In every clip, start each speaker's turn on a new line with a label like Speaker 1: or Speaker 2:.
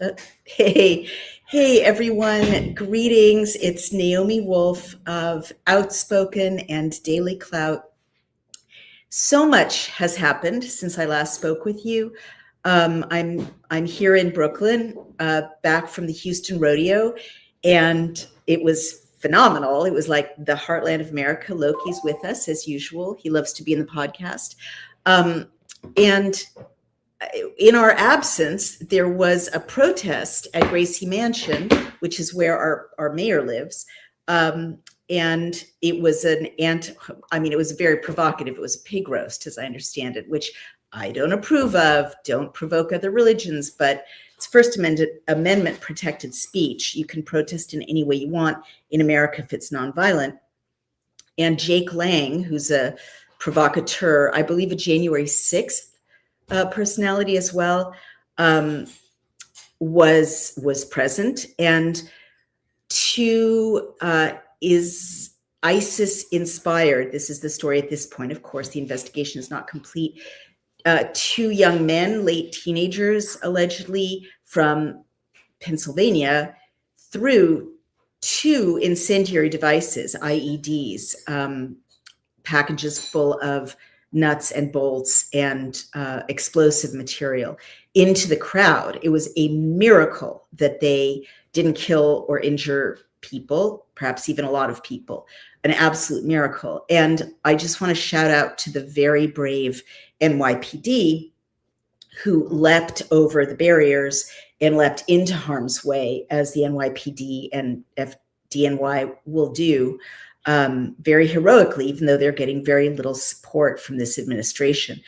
Speaker 1: Uh, Hey, hey everyone, greetings. It's Naomi Wolf of Outspoken and Daily Clout. So much has happened since I last spoke with you. I'm here in Brooklyn, back from the Houston Rodeo, and it was phenomenal. It was like the heartland of America. Loki's with us as usual. He loves to be in the podcast. And in our absence, there was a protest at Gracie Mansion, which is where our mayor lives. And it was it was very provocative. It was a pig roast, as I understand it, which I don't approve of. Don't provoke other religions, but it's First Amendment protected speech. You can protest in any way you want in America if it's nonviolent. And Jake Lang, who's a provocateur, I believe a January 6th personality as well, was present, and is ISIS inspired. This is the story at this point. Of course, the investigation is not complete. Two young men, late teenagers, allegedly from Pennsylvania, threw two incendiary devices, IEDs, packages full of nuts and bolts and explosive material into the crowd. It was a miracle that they didn't kill or injure people, perhaps even a lot of people, an absolute miracle. And I just want to shout out to the very brave NYPD who leapt over the barriers and leapt into harm's way, as the NYPD and FDNY will do, very heroically, even though they're getting very little support from this administration.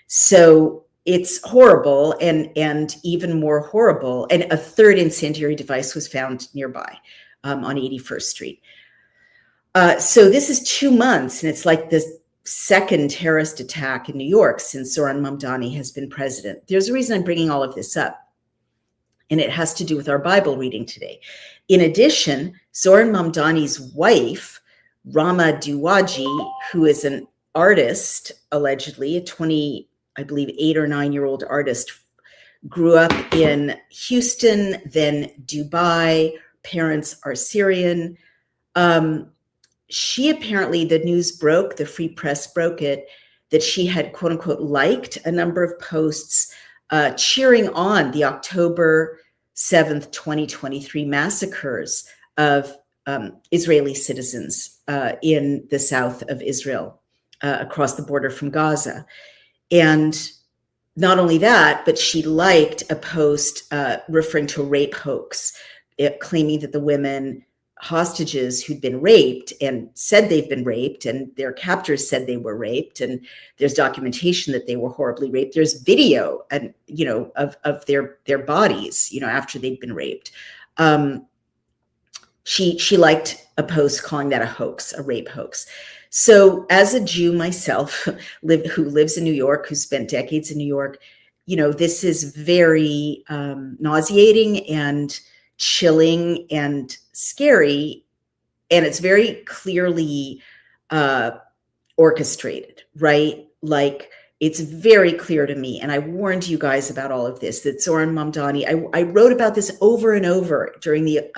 Speaker 1: So it's horrible, and even more horrible. And a third incendiary device was found nearby on 81st Street. So this is 2 months, and it's like the second terrorist attack in New York since Zoran Mamdani has been president. There's a reason I'm bringing all of this up, and it has to do with our Bible reading today. In addition, Zoran Mamdani's wife, Rama Duwaji, who is an artist, allegedly, a 8 or 9-year-old artist, grew up in Houston, then Dubai. Parents are Syrian. She apparently, the news broke, the Free Press broke it, that she had, quote unquote, liked a number of posts cheering on the October 7th, 2023 massacres of Israeli citizens in the south of Israel, across the border from Gaza. And not only that, but she liked a post referring to a rape hoax, claiming that the women hostages who'd been raped and said they've been raped, and their captors said they were raped, and there's documentation that they were horribly raped. There's video and of their bodies after they'd been raped. She liked a post calling that a hoax, a rape hoax. So as a Jew myself, who lives in New York, who spent decades in New York, this is very nauseating and chilling and scary. And it's very clearly orchestrated, right? Like, it's very clear to me, and I warned you guys about all of this, that Zoran Mamdani, I wrote about this over and over during the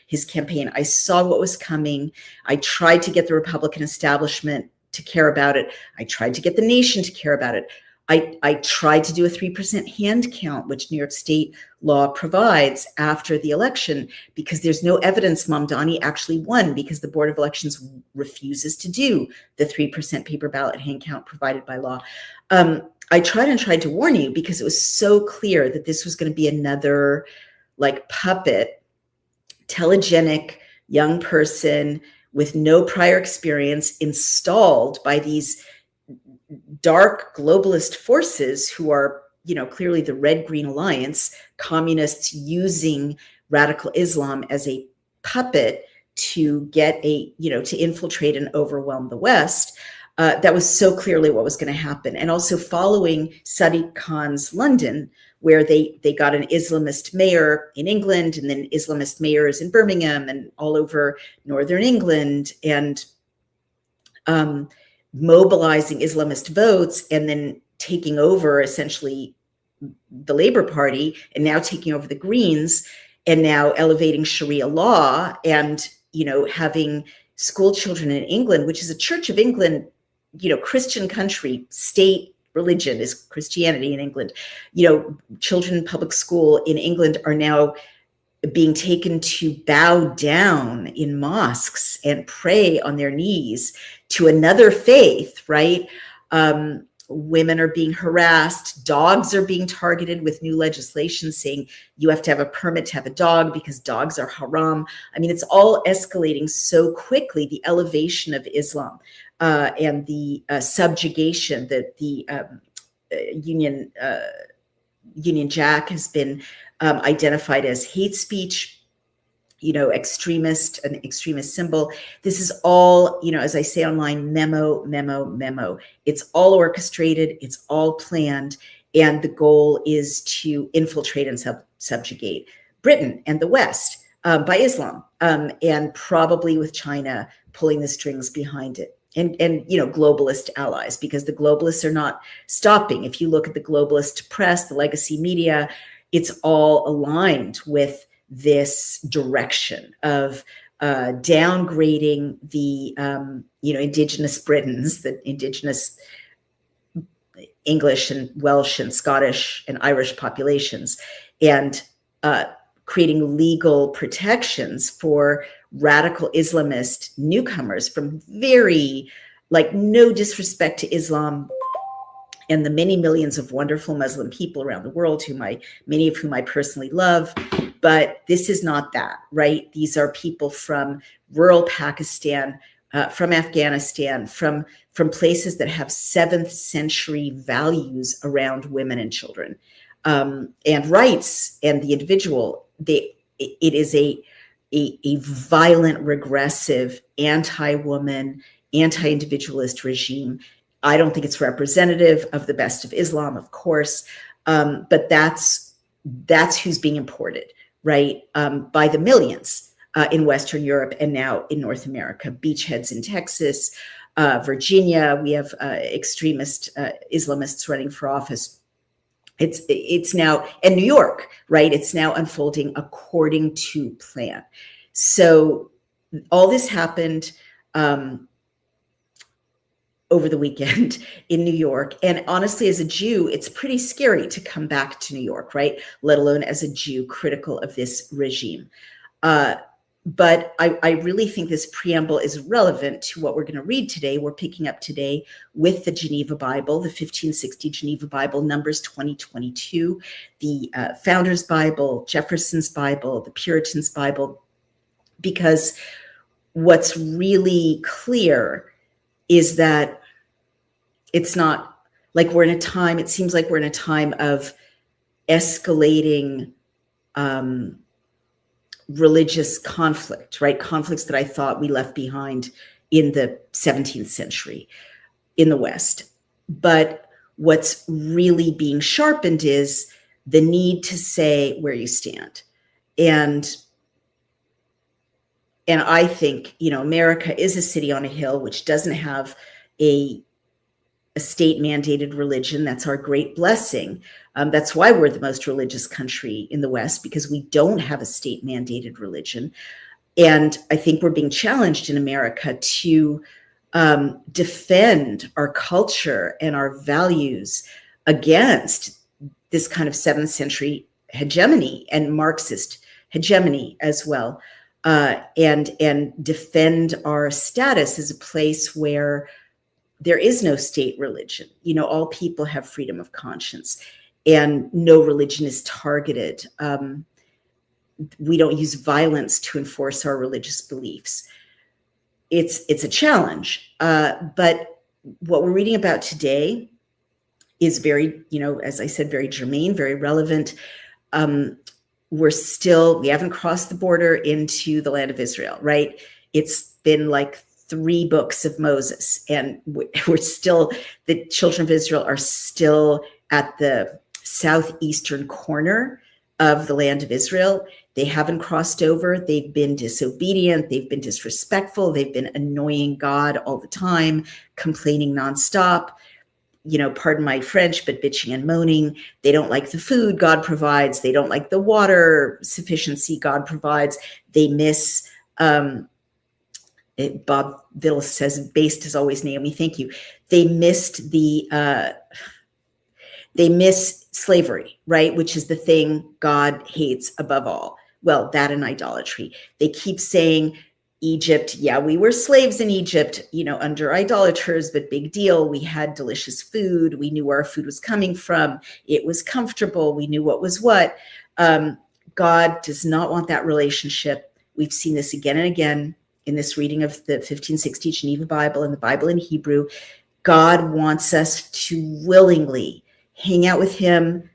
Speaker 1: his campaign. I saw what was coming. I tried to get the Republican establishment to care about it. I tried to get the nation to care about it. I tried to do a 3% hand count, which New York State law provides after the election, because there's no evidence Mamdani actually won, because the Board of Elections refuses to do the 3% paper ballot hand count provided by law. I tried to warn you, because it was so clear that this was going to be another puppet, telegenic young person with no prior experience, installed by these dark globalist forces who are, clearly the Red-Green Alliance, communists using radical Islam as a puppet to get to infiltrate and overwhelm the West. That was so clearly what was going to happen. And also following Sadiq Khan's London, where they got an Islamist mayor in England, and then Islamist mayors in Birmingham and all over Northern England, and mobilizing Islamist votes, and then taking over essentially the Labour Party, and now taking over the Greens, and now elevating Sharia law, and having school children in England, which is a Church of England, Christian country, state religion is Christianity in England. Children in public school in England are now being taken to bow down in mosques and pray on their knees to another faith, right? Women are being harassed. Dogs are being targeted with new legislation saying you have to have a permit to have a dog because dogs are haram. I mean, it's all escalating so quickly, the elevation of Islam and the subjugation that the Union Jack has been identified as hate speech, an extremist symbol. This is all, as I say online, memo. It's all orchestrated, it's all planned, and the goal is to infiltrate and subjugate Britain and the West by Islam, and probably with China pulling the strings behind it. And globalist allies, because the globalists are not stopping. If you look at the globalist press, the legacy media, it's all aligned with this direction of downgrading the indigenous Britons, the indigenous English and Welsh and Scottish and Irish populations, and creating legal protections for radical Islamist newcomers from very, no disrespect to Islam and the many millions of wonderful Muslim people around the world, many of whom I personally love. But this is not that, right? These are people from rural Pakistan, from Afghanistan, from places that have 7th century values around women and children, and rights and the individual. It is a violent, regressive, anti-woman, anti-individualist regime. I don't think it's representative of the best of Islam, of course, but that's who's being imported, right, by the millions in Western Europe and now in North America. Beachheads in Texas, Virginia, we have extremist Islamists running for office. It's now, and New York, right? It's now unfolding according to plan. So all this happened over the weekend in New York. And honestly, as a Jew, it's pretty scary to come back to New York, right? Let alone as a Jew critical of this regime. But I really think this preamble is relevant to what we're going to read today. We're picking up today with the Geneva Bible, the 1560 Geneva Bible, Numbers 2022, the Founders Bible, Jefferson's Bible, the Puritans Bible, because what's really clear is that it's not like we're in a time, it seems like we're in a time of escalating religious conflict, right? Conflicts that I thought we left behind in the 17th century in the West. But what's really being sharpened is the need to say where you stand. And I think, America is a city on a hill, which doesn't have a state mandated religion. That's our great blessing. That's why we're the most religious country in the West, because we don't have a state mandated religion. And I think we're being challenged in America to defend our culture and our values against this kind of 7th century hegemony and Marxist hegemony as well, and defend our status as a place where there is no state religion. All people have freedom of conscience, and no religion is targeted. We don't use violence to enforce our religious beliefs. It's a challenge, but what we're reading about today is very, as I said, very germane, very relevant. We haven't crossed the border into the land of Israel, right? It's been like 3 books of Moses, and we're still, the children of Israel are still at the southeastern corner of the land of Israel. They haven't crossed over. They've been disobedient. They've been disrespectful. They've been annoying God all the time, complaining nonstop. pardon my French, but bitching and moaning. They don't like the food God provides. They don't like the water sufficiency God provides. They miss, Bob Vill says, based as always, Naomi, thank you. They miss slavery, right? Which is the thing God hates above all. Well, that and idolatry. They keep saying, Egypt, yeah, we were slaves in Egypt, under idolaters, but big deal. We had delicious food. We knew where our food was coming from. It was comfortable. We knew what was what. God does not want that relationship. We've seen this again and again in this reading of the 1560 Geneva Bible and the Bible in Hebrew. God wants us to willingly hang out with him,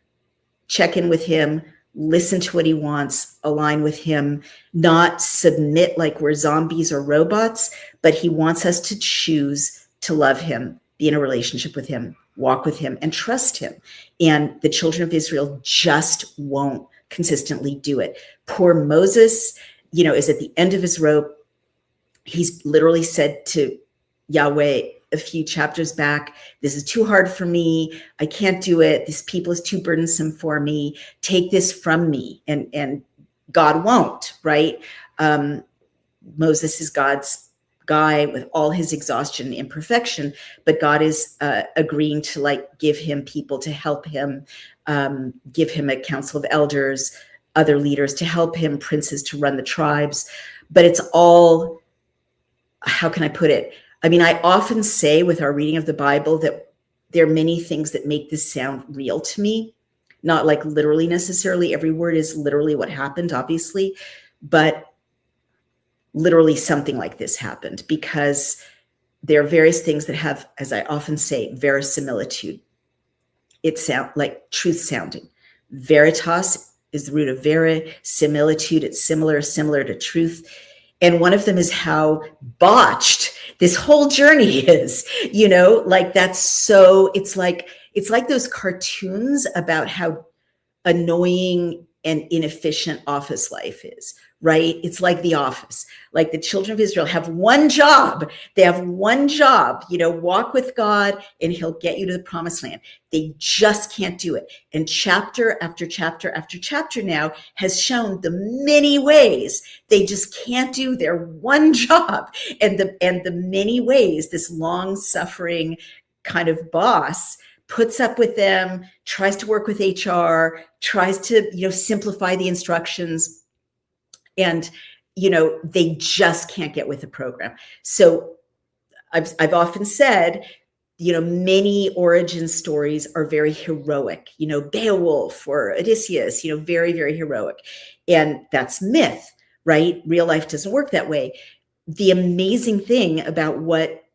Speaker 1: check in with him, listen to what he wants, align with him, not submit like we're zombies or robots, but he wants us to choose to love him, be in a relationship with him, walk with him, and trust him. And the children of Israel just won't consistently do it. Poor Moses, is at the end of his rope. He's literally said to Yahweh a few chapters back, this is too hard for me. I can't do it. This people is too burdensome for me. Take this from me. And God won't, right? Moses is God's guy with all his exhaustion and imperfection, but God is agreeing to give him people to help him, give him a council of elders, other leaders to help him, princes to run the tribes. But it's all, how can I put it? I mean, I often say with our reading of the Bible that there are many things that make this sound real to me, not like literally necessarily. Every word is literally what happened, obviously, but literally something like this happened, because there are various things that have, as I often say, verisimilitude. It sounds like truth sounding. Veritas is the root of vera, similitude, it's similar to truth. And one of them is how botched this whole journey is, that's so, it's like those cartoons about how annoying and inefficient office life is, right? It's like The Office. Like the children of Israel have one job. They have one job, walk with God and he'll get you to the promised land. They just can't do it. And chapter after chapter after chapter now has shown the many ways they just can't do their one job. And the many ways this long-suffering kind of boss puts up with them, tries to work with HR, tries to, simplify the instructions, and, they just can't get with the program. So I've often said, many origin stories are very heroic, Beowulf or Odysseus, very, very heroic. And that's myth, right? Real life doesn't work that way. The amazing thing about what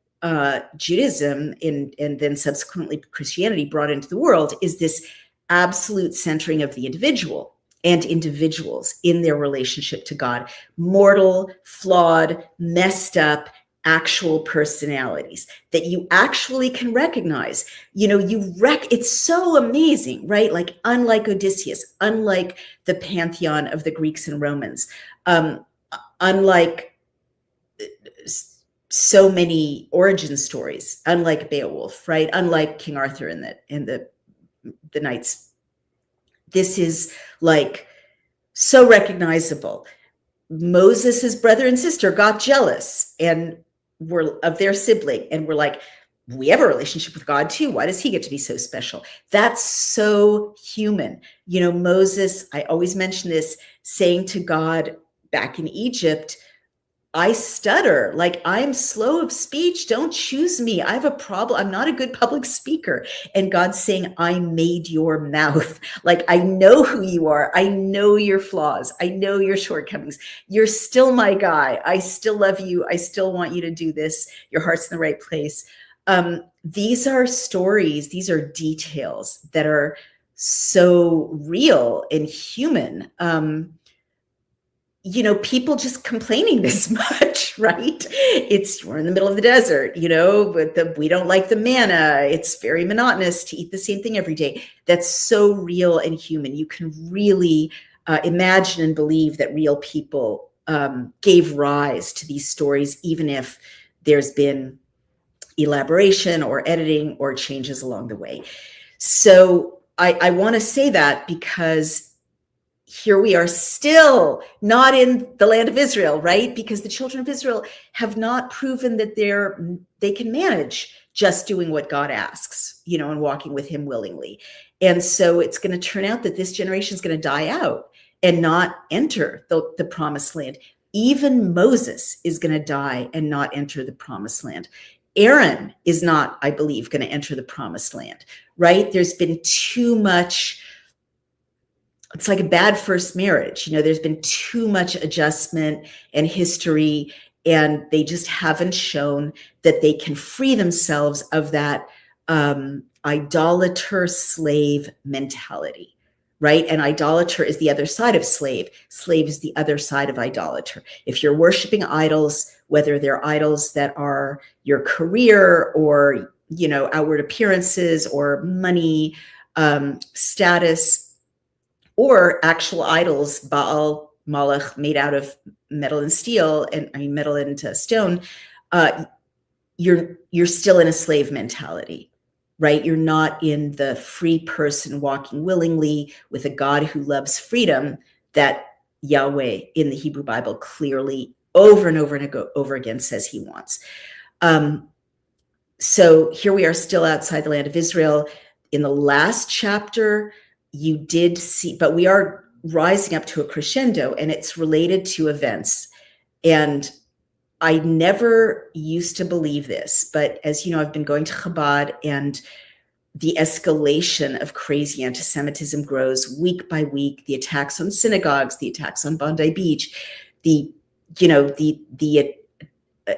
Speaker 1: Judaism and then subsequently Christianity brought into the world is this absolute centering of the individual and individuals in their relationship to God. Mortal, flawed, messed up, actual personalities that you actually can recognize. It's so amazing, right? Like unlike Odysseus, unlike the pantheon of the Greeks and Romans, unlike so many origin stories, unlike Beowulf, right? Unlike King Arthur and the knights. This is so recognizable. Moses' brother and sister got jealous and were of their sibling and were like, we have a relationship with God too. Why does he get to be so special? That's so human. Moses, I always mention this, saying to God back in Egypt, I stutter, I'm slow of speech. Don't choose me. I have a problem. I'm not a good public speaker. And God's saying, I made your mouth. I know who you are. I know your flaws. I know your shortcomings. You're still my guy. I still love you. I still want you to do this. Your heart's in the right place. These are stories. These are details that are so real and human. People just complaining this much, right? We're in the middle of the desert, but we don't like the manna. It's very monotonous to eat the same thing every day. That's so real and human. You can really imagine and believe that real people gave rise to these stories, even if there's been, elaboration or editing or changes along the way. So I want to say that because here we are still not in the land of Israel, right? Because the children of Israel have not proven that they can manage just doing what God asks, and walking with him willingly. And so it's going to turn out that this generation is going to die out and not enter the promised land. Even Moses is going to die and not enter the promised land. Aaron is not, I believe, going to enter the promised land, right? There's been too much. It's like a bad first marriage. There's been too much adjustment and history, and they just haven't shown that they can free themselves of that idolater slave mentality, right? And idolater is the other side of slave. Slave is the other side of idolater. If you're worshiping idols, whether they're idols that are your career or, outward appearances or money, status, or actual idols, Baal, Moloch, made out of metal and steel, metal and stone, you're still in a slave mentality, right? You're not in the free person walking willingly with a God who loves freedom that Yahweh in the Hebrew Bible clearly over and over and over again says he wants. So here we are still outside the land of Israel. In the last chapter, you did see, but we are rising up to a crescendo, and it's related to events. And I never used to believe this, but as you know, I've been going to Chabad, and the escalation of crazy anti-Semitism grows week by week. The attacks on synagogues, the attacks on Bondi Beach, the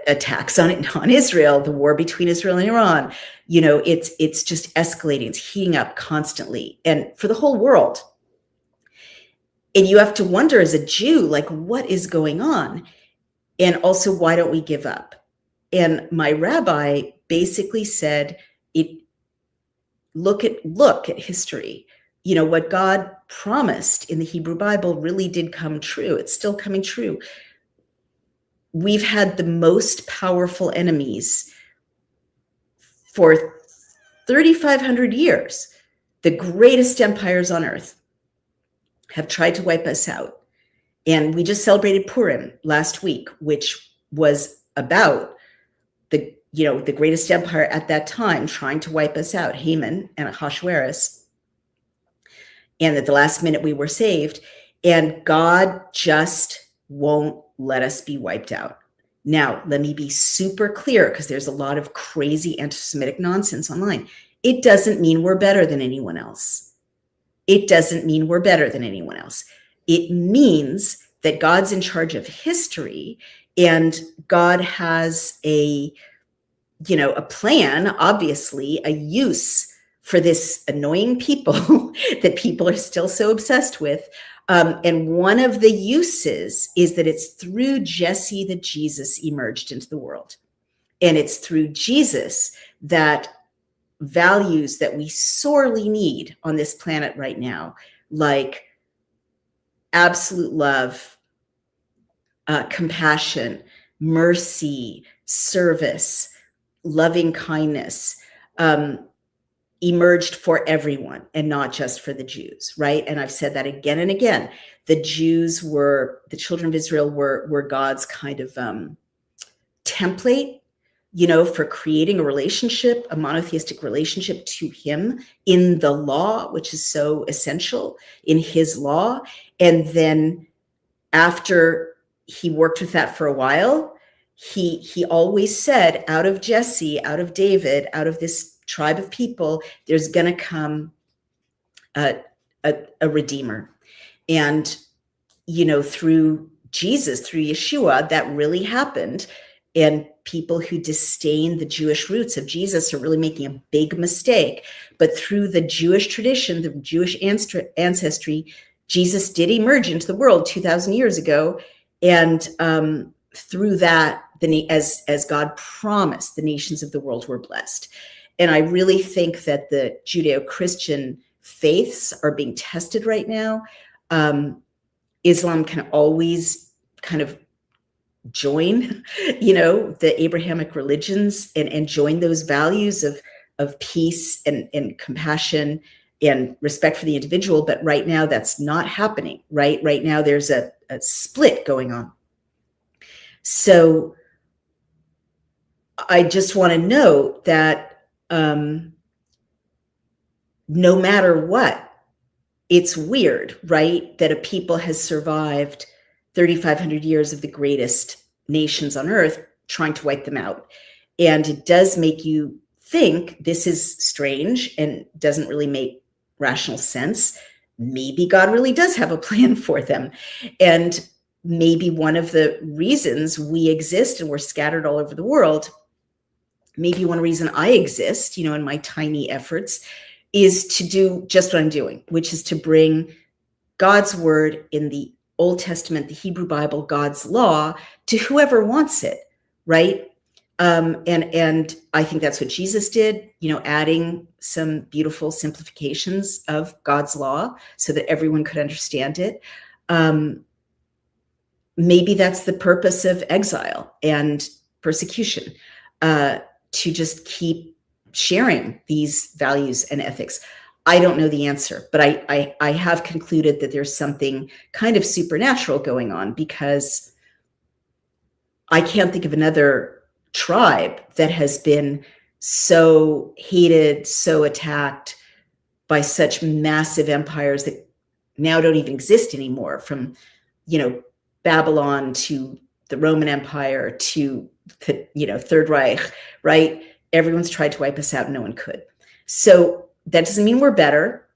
Speaker 1: attacks on Israel, the war between Israel and Iran, it's just escalating. It's heating up constantly, and for the whole world. And you have to wonder as a Jew, like, what is going on? And also, why don't we give up? And my rabbi basically said, look at history. What God promised in the Hebrew Bible really did come true. It's still coming true. We've had the most powerful enemies for 3,500 years. The greatest empires on earth have tried to wipe us out. And we just celebrated Purim last week, which was about the greatest empire at that time trying to wipe us out, Haman and Ahasuerus. And at the last minute we were saved, and God just won't let us be wiped out. Now, let me be super clear, because there's a lot of crazy anti-Semitic nonsense online. It doesn't mean we're better than anyone else. It doesn't mean we're better than anyone else. It means that God's in charge of history, and God has a plan, obviously, a use for this annoying people that people are still so obsessed with. And one of the uses is that it's through Jesse that Jesus emerged into the world. And it's through Jesus that values that we sorely need on this planet right now, like absolute love, compassion, mercy, service, loving kindness, emerged for everyone and not just for the Jews, right? And I've said that again and again. The children of Israel were God's kind of template, for creating a relationship, a monotheistic relationship to him in the law, which is so essential in his law. And then after he worked with that for a while, he always said, out of Jesse, out of David, out of this tribe of people, there's going to come a redeemer. And, through Jesus, through Yeshua, that really happened. And people who disdain the Jewish roots of Jesus are really making a big mistake. But through the Jewish tradition, the Jewish ancestry, Jesus did emerge into the world 2,000 years ago. And through that, as God promised, the nations of the world were blessed. And I really think that the Judeo-Christian faiths are being tested right now. Islam can always kind of join, the Abrahamic religions and join those values of peace and compassion and respect for the individual. But right now that's not happening, right? Right now there's a split going on. So I just want to note that no matter what, it's weird, right? That a people has survived 3,500 years of the greatest nations on earth trying to wipe them out. And it does make you think this is strange and doesn't really make rational sense. Maybe God really does have a plan for them. And maybe one of the reasons we exist and we're scattered all over the world, maybe one reason I exist, in my tiny efforts, is to do just what I'm doing, which is to bring God's word in the Old Testament, the Hebrew Bible, God's law, to whoever wants it, right? And I think that's what Jesus did, adding some beautiful simplifications of God's law so that everyone could understand it. Maybe that's the purpose of exile and persecution, to just keep sharing these values and ethics. I don't know the answer, but I have concluded that there's something kind of supernatural going on, because I can't think of another tribe that has been so hated, so attacked by such massive empires that now don't even exist anymore, from, Babylon to the Roman Empire to the, Third Reich, right? Everyone's tried to wipe us out. No one could. So that doesn't mean we're better.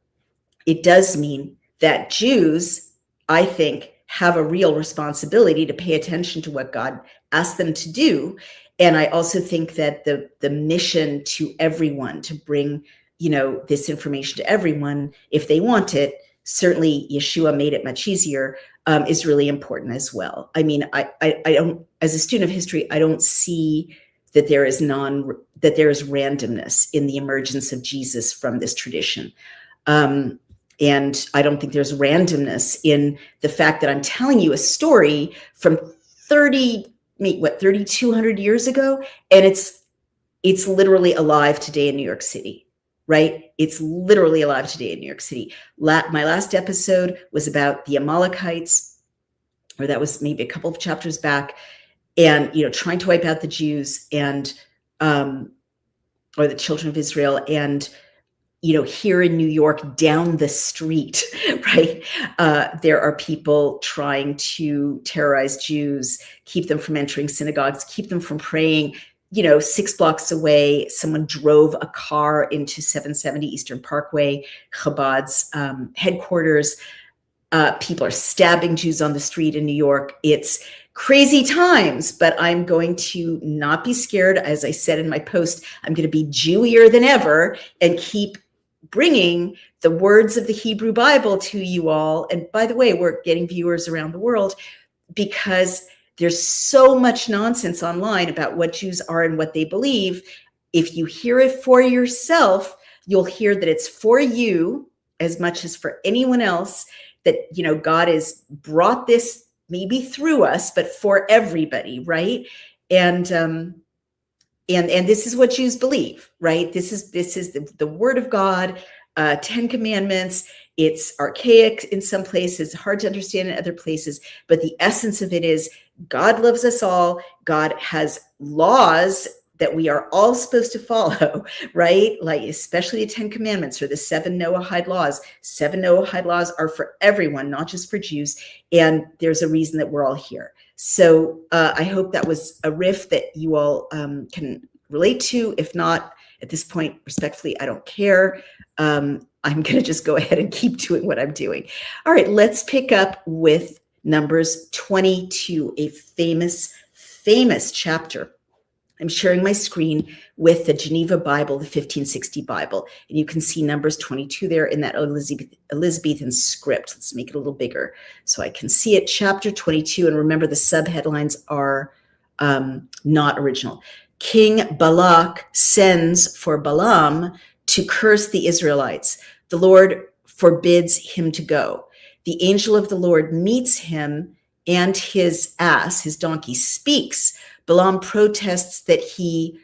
Speaker 1: It does mean that Jews, I think, have a real responsibility to pay attention to what God asked them to do. And I also think that the mission to everyone, to bring, this information to everyone, if they want it, certainly Yeshua made it much easier, is really important as well. I mean, I don't, as a student of history, I don't see that there is randomness in the emergence of Jesus from this tradition. And I don't think there's randomness in the fact that I'm telling you a story from 3,200 years ago, and it's literally alive today in New York City, right? It's literally alive today in New York City. My last episode was about the Amalekites, or that was maybe a couple of chapters back, and trying to wipe out the Jews and or the children of Israel. And here in New York, down the street, right, there are people trying to terrorize Jews, keep them from entering synagogues, keep them from praying. 6 blocks away, someone drove a car into 770 Eastern Parkway, Chabad's headquarters. People are stabbing Jews on the street in New York. It's crazy times, but I'm going to not be scared. As I said in my post, I'm going to be Jewier than ever and keep bringing the words of the Hebrew Bible to you all. And by the way, we're getting viewers around the world, because there's so much nonsense online about what Jews are and what they believe. If you hear it for yourself, you'll hear that it's for you as much as for anyone else, that, God has brought this maybe through us, but for everybody, right? And this is what Jews believe, right? This is the word of God, 10 commandments. It's archaic in some places, hard to understand in other places, but the essence of it is God loves us all. God has laws that we are all supposed to follow, right? Like especially the 10 commandments or the 7 Noahide laws. 7 Noahide laws are for everyone, not just for Jews. And there's a reason that we're all here. So I hope that was a riff that you all can relate to. If not, at this point, respectfully, I don't care. I'm going to just go ahead and keep doing what I'm doing. All right, let's pick up with Numbers 22, a famous chapter. I'm sharing my screen with the Geneva Bible, the 1560 Bible, and you can see Numbers 22 there in that Elizabethan script. Let's make it a little bigger so I can see it. Chapter 22, and remember the subheadlines are not original. King Balak sends for Balaam to curse the Israelites. The Lord forbids him to go. The angel of the Lord meets him and his ass, his donkey, speaks, Balaam protests that he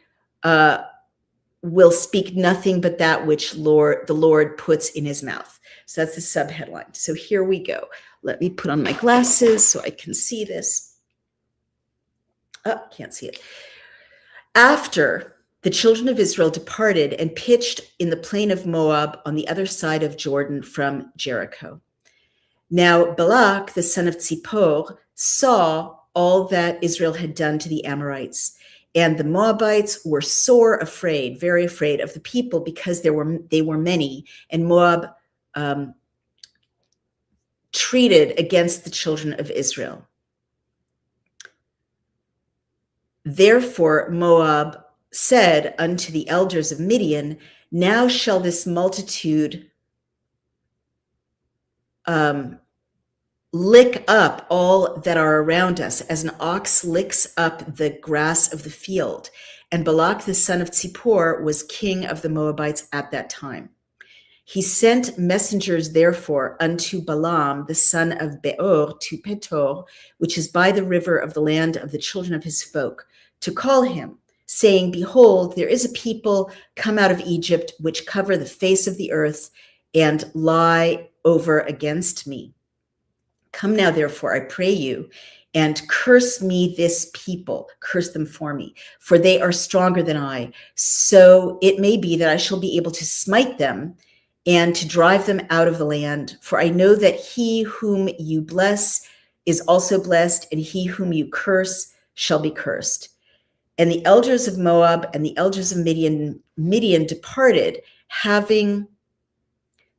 Speaker 1: will speak nothing but that which the Lord puts in his mouth. So that's the subheadline. So here we go. Let me put on my glasses so I can see this. Oh, can't see it. After the children of Israel departed and pitched in the plain of Moab on the other side of Jordan from Jericho. Now Balak, the son of Zippor, saw all that Israel had done to the Amorites. And the Moabites were sore afraid, very afraid of the people, because they were many, and Moab treated against the children of Israel. Therefore Moab said unto the elders of Midian, now shall this multitude lick up all that are around us, as an ox licks up the grass of the field. And Balak the son of Zippor was king of the Moabites at that time. He sent messengers therefore unto Balaam the son of Beor to Petor, which is by the river of the land of the children of his folk, to call him, saying, behold, there is a people come out of Egypt, which cover the face of the earth and lie over against me. Come now, therefore, I pray you, and curse me this people, curse them for me, for they are stronger than I. So it may be that I shall be able to smite them and to drive them out of the land. For I know that he whom you bless is also blessed, and he whom you curse shall be cursed. And the elders of Moab and the elders of Midian departed, having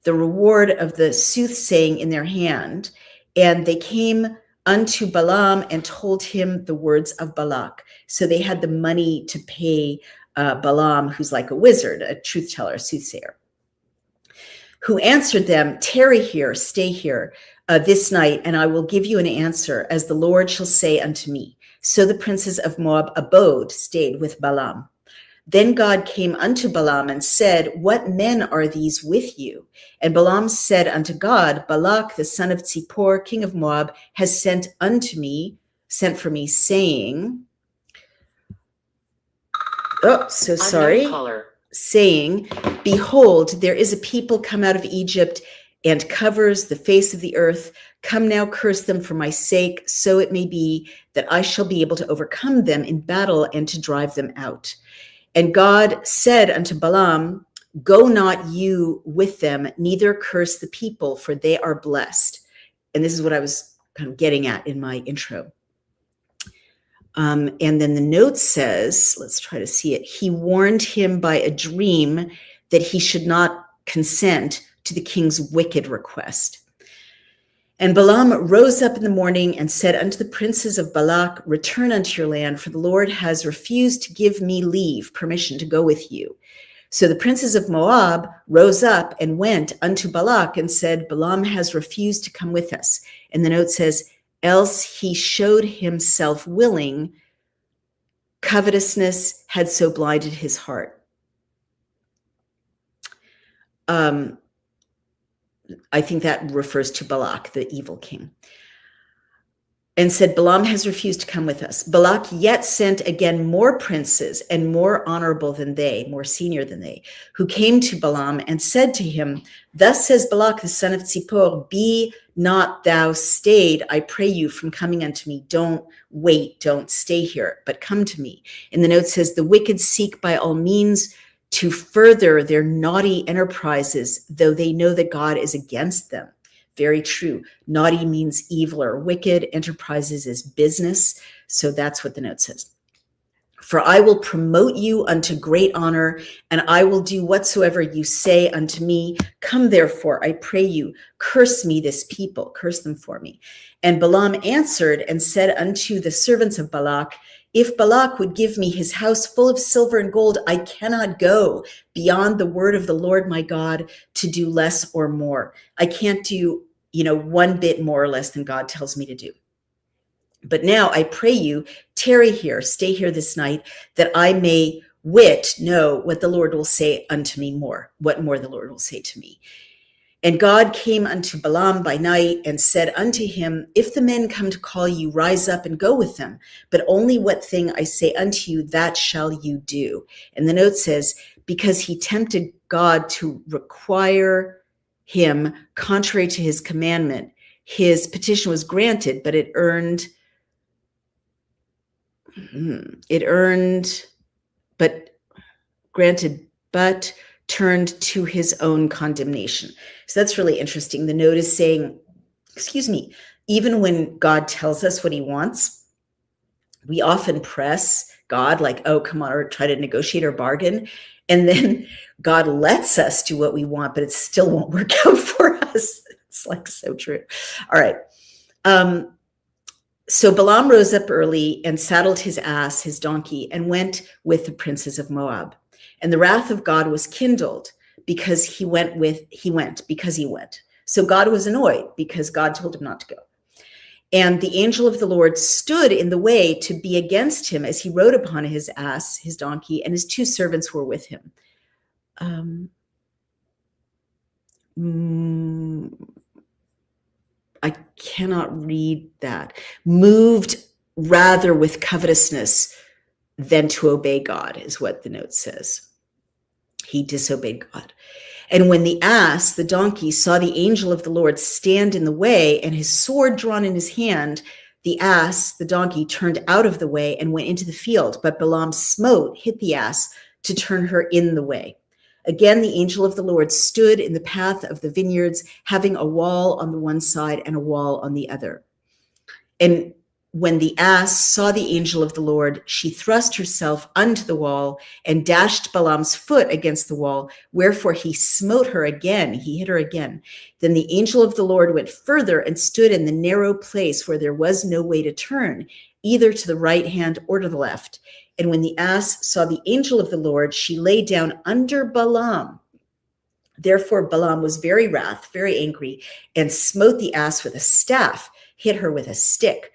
Speaker 1: the reward of the soothsaying in their hand. And they came unto Balaam and told him the words of Balak. So they had the money to pay Balaam, who's like a wizard, a truth teller, a soothsayer, who answered them, tarry here, stay here this night, and I will give you an answer, as the Lord shall say unto me. So the princes of Moab stayed with Balaam. Then God came unto Balaam and said, what men are these with you? And Balaam said unto God, Balak, the son of Zippor, king of Moab, has sent for me, saying, saying, behold, there is a people come out of Egypt and covers the face of the earth. Come now, curse them for my sake, so it may be that I shall be able to overcome them in battle and to drive them out. And God said unto Balaam, go not you with them, neither curse the people, for they are blessed. And this is what I was kind of getting at in my intro. And then the note says, let's try to see it. He warned him by a dream that he should not consent to the king's wicked request. And Balaam rose up in the morning and said unto the princes of Balak, return unto your land, for the Lord has refused to give me permission to go with you. So the princes of Moab rose up and went unto Balak and said, Balaam has refused to come with us. And the note says, else he showed himself willing, covetousness had so blinded his heart. I think that refers to Balak, the evil king. And said, Balaam has refused to come with us. Balak yet sent again more princes and more honorable than they, more senior than they, who came to Balaam and said to him, thus says Balak, the son of Zippor, be not thou stayed, I pray you, from coming unto me. Don't wait, don't stay here, but come to me. And the note says, the wicked seek by all means to further their naughty enterprises, though they know that God is against them. Very true. Naughty means evil or wicked. Enterprises is business. So that's what the note says. For I will promote you unto great honor, and I will do whatsoever you say unto me. Come therefore, I pray you, curse me this people, curse them for me. And Balaam answered and said unto the servants of Balak, if Balak would give me his house full of silver and gold, I cannot go beyond the word of the Lord my God to do less or more. I can't do, one bit more or less than God tells me to do. But now I pray you, tarry here, stay here this night, that I may know what the Lord will say unto me more, what more the Lord will say to me. And God came unto Balaam by night and said unto him, if the men come to call you, rise up and go with them. But only what thing I say unto you, that shall you do. And the note says, because he tempted God to require him contrary to his commandment, his petition was granted, but it earned, but turned to his own condemnation. So that's really interesting. The note is saying, even when God tells us what he wants, we often press God like, oh, come on, or try to negotiate or bargain. And then God lets us do what we want, but it still won't work out for us. It's like so true. All right. So Balaam rose up early and saddled his ass, his donkey, and went with the princes of Moab. And the wrath of God was kindled because he went. So God was annoyed because God told him not to go. And the angel of the Lord stood in the way to be against him as he rode upon his ass, his donkey, and his 2 servants were with him. I cannot read that. Moved rather with covetousness than to obey God, is what the note says. He disobeyed God. And when the ass, the donkey, saw the angel of the Lord stand in the way and his sword drawn in his hand, the ass, the donkey, turned out of the way and went into the field. But Balaam hit the ass to turn her in the way. Again, the angel of the Lord stood in the path of the vineyards, having a wall on the one side and a wall on the other. And when the ass saw the angel of the Lord, she thrust herself unto the wall and dashed Balaam's foot against the wall, wherefore he smote her again. He hit her again. Then the angel of the Lord went further and stood in the narrow place where there was no way to turn, either to the right hand or to the left. And when the ass saw the angel of the Lord, she lay down under Balaam. Therefore Balaam was very wrath, very angry, and smote the ass with a staff, hit her with a stick.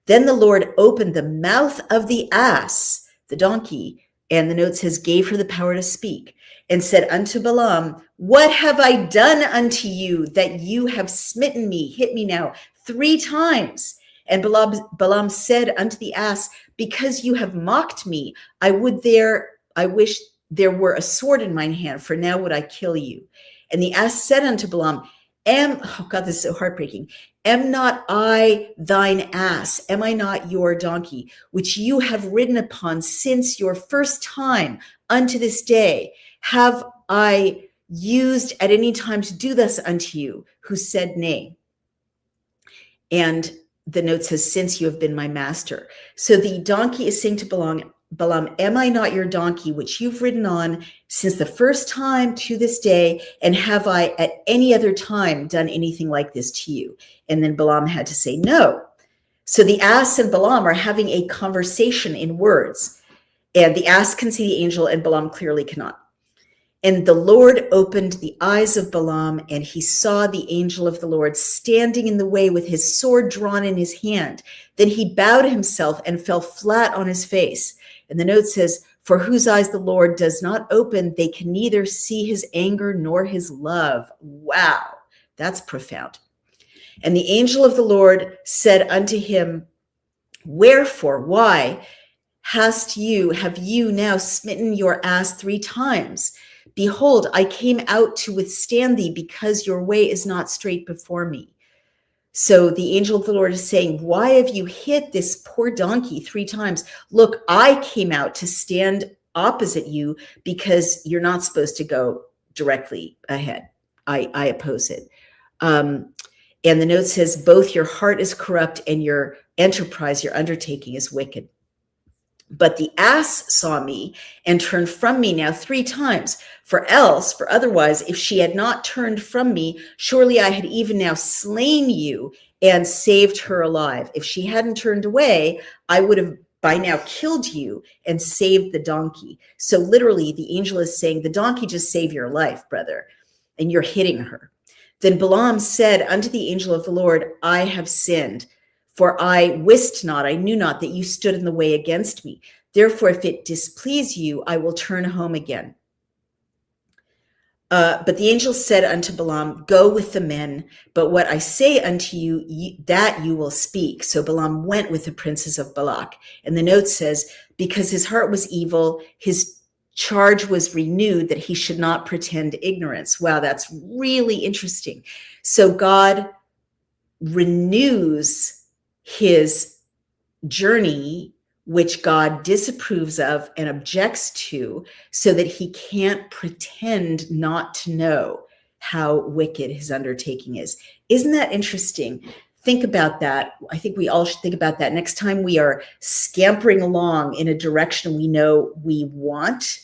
Speaker 1: Then the Lord opened the mouth of the ass, the donkey, and the note says, gave her the power to speak, and said unto Balaam, what have I done unto you that you have smitten me, hit me now 3 times? And Balaam said unto the ass, because you have mocked me, I wish there were a sword in mine hand, for now would I kill you. And the ass said unto Balaam, this is so heartbreaking. Am not I thine ass? Am I not your donkey, which you have ridden upon since your first time unto this day? Have I used at any time to do thus unto you? Who said nay? And the note says, since you have been my master. So the donkey is saying to Balaam, am I not your donkey, which you've ridden on since the first time to this day? And have I at any other time done anything like this to you? And then Balaam had to say no. So the ass and Balaam are having a conversation in words. And the ass can see the angel and Balaam clearly cannot. And the Lord opened the eyes of Balaam, and he saw the angel of the Lord standing in the way with his sword drawn in his hand. Then he bowed himself and fell flat on his face. And the note says, for whose eyes the Lord does not open, they can neither see his anger nor his love. Wow, that's profound. And the angel of the Lord said unto him, wherefore, why have you now smitten your ass 3 times? Behold, I came out to withstand thee, because your way is not straight before me. So the angel of the Lord is saying, why have you hit this poor donkey 3 times? Look, I came out to stand opposite you because you're not supposed to go directly ahead. I oppose it. And the note says, both your heart is corrupt and your enterprise, your undertaking is wicked. But the ass saw me and turned from me now 3 times. For otherwise, if she had not turned from me, surely I had even now slain you and saved her alive. If she hadn't turned away, I would have by now killed you and saved the donkey. So literally, the angel is saying, the donkey just saved your life, brother, and you're hitting her. Then Balaam said unto the angel of the Lord, I have sinned. For I knew not that you stood in the way against me. Therefore, if it displease you, I will turn home again. But the angel said unto Balaam, go with the men, but what I say unto you, that you will speak. So Balaam went with the princes of Balak. And the note says, because his heart was evil, his charge was renewed that he should not pretend ignorance. Wow, that's really interesting. So God renews his journey, which God disapproves of and objects to, so that he can't pretend not to know how wicked his undertaking is. Isn't that interesting? Think about that. I think we all should think about that next time we are scampering along in a direction we know we want,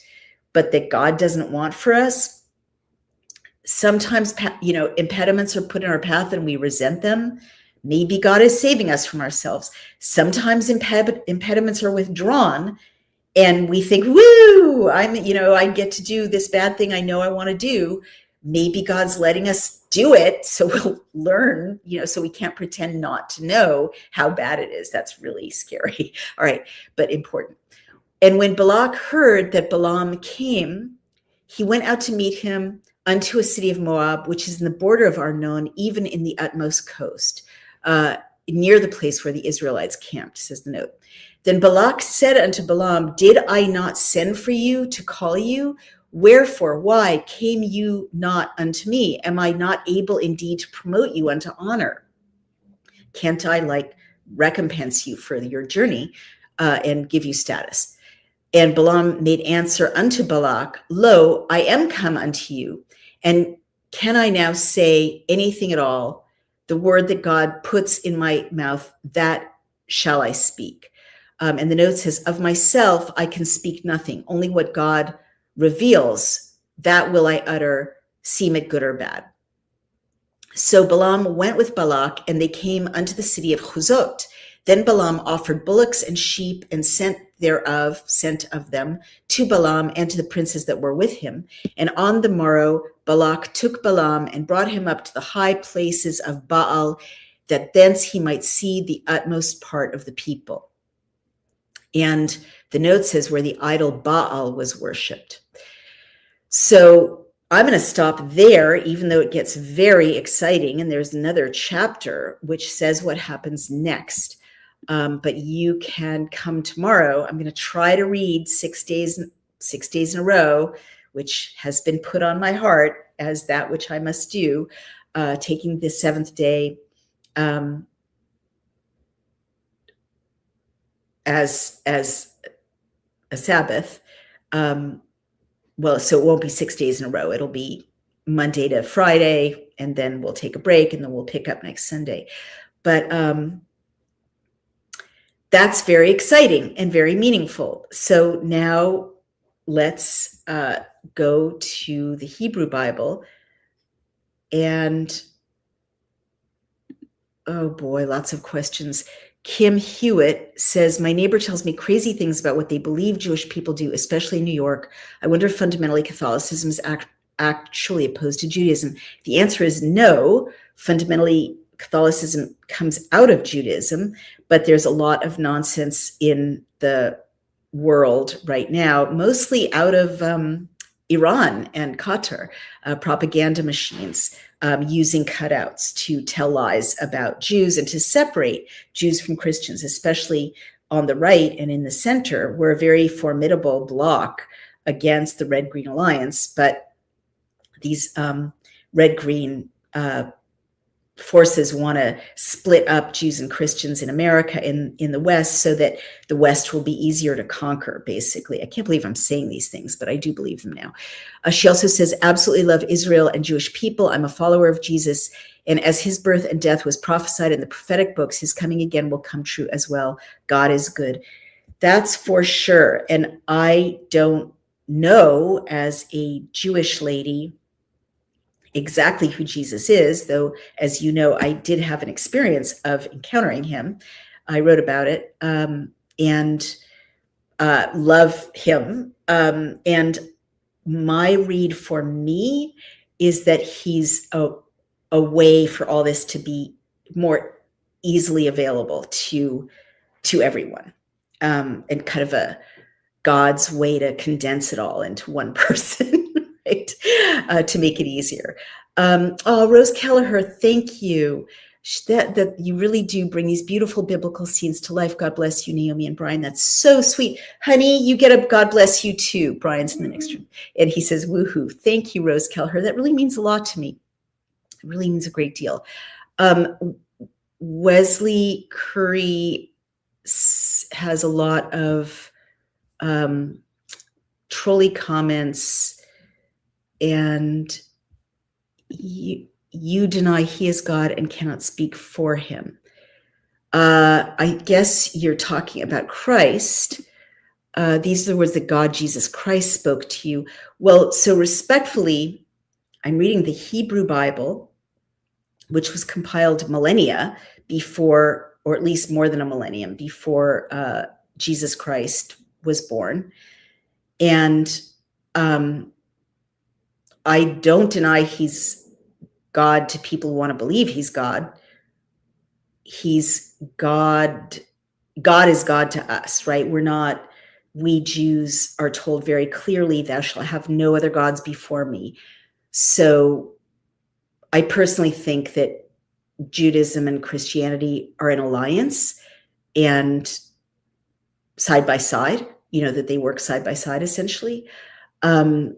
Speaker 1: but that God doesn't want for us. Sometimes, impediments are put in our path and we resent them. Maybe God is saving us from ourselves. Sometimes impediments are withdrawn and we think, woo, I get to do this bad thing I know I want to do. Maybe God's letting us do it so we'll learn, so we can't pretend not to know how bad it is. That's really scary. All right, but important. And when Balak heard that Balaam came, he went out to meet him unto a city of Moab, which is in the border of Arnon, even in the utmost coast, near the place where the Israelites camped, says the note. Then Balak said unto Balaam, did I not send for you to call you? Wherefore, why came you not unto me? Am I not able indeed to promote you unto honor? Can't I recompense you for your journey and give you status? And Balaam made answer unto Balak, lo, I am come unto you, and can I now say anything at all? The word that God puts in my mouth, that shall I speak. And the note says, of myself I can speak nothing, only what God reveals, that will I utter, seem it good or bad. So Balaam went with Balak, and they came unto the city of Chuzot. Then Balaam offered bullocks and sheep, and sent of them to Balaam and to the princes that were with him. And on the morrow Balak took Balaam and brought him up to the high places of Baal, that thence he might see the utmost part of the people. And the note says where the idol Baal was worshipped. So I'm going to stop there, even though it gets very exciting. And there's another chapter which says what happens next. But you can come tomorrow. I'm going to try to read 6 days in a row, which has been put on my heart as that which I must do, taking the seventh day as a Sabbath. So it won't be 6 days in a row. It'll be Monday to Friday, and then we'll take a break, and then we'll pick up next Sunday. But that's very exciting and very meaningful. So now let's go to the Hebrew Bible. And oh boy, lots of questions. Kim Hewitt says, my neighbor tells me crazy things about what they believe Jewish people do, especially in New York. I wonder if fundamentally Catholicism is actually opposed to Judaism. The answer is no. Fundamentally, Catholicism comes out of Judaism, but there's a lot of nonsense in the world right now, mostly out of Iran and Qatar, propaganda machines using cutouts to tell lies about Jews and to separate Jews from Christians, especially on the right and in the center. We're a very formidable bloc against the Red-Green Alliance, but these red-green forces want to split up Jews and Christians in America, in the West, so that the West will be easier to conquer, basically. I can't believe I'm saying these things, but I do believe them now. She also says, absolutely love Israel and Jewish people. I'm a follower of Jesus, and as his birth and death was prophesied in the prophetic books, his coming again will come true as well. God is good. That's for sure. And I don't know, as a Jewish lady, exactly who Jesus is, though, as you know, I did have an experience of encountering him. I wrote about it and love him. And my read for me is that he's a way for all this to be more easily available to everyone, and kind of a God's way to condense it all into one person. Right. to make it easier. Oh, Rose Kelleher, thank you. That you really do bring these beautiful biblical scenes to life. God bless you, Naomi and Brian. That's so sweet. Honey, you get a God bless you too. Brian's in the next room. And he says, woohoo. Thank you, Rose Kelleher. That really means a lot to me. It really means a great deal. Wesley Curry has a lot of trolley comments, and you deny he is God and cannot speak for him. I guess you're talking about Christ. These are the words that God, Jesus Christ, spoke to you. Well, so respectfully, I'm reading the Hebrew Bible, which was compiled millennia before, or at least more than a millennium before Jesus Christ was born. And I don't deny he's God to people who want to believe he's God. He's God. God is God to us, right? We Jews are told very clearly, thou shalt have no other gods before me. So I personally think that Judaism and Christianity are in alliance and side by side, that they work side by side essentially. But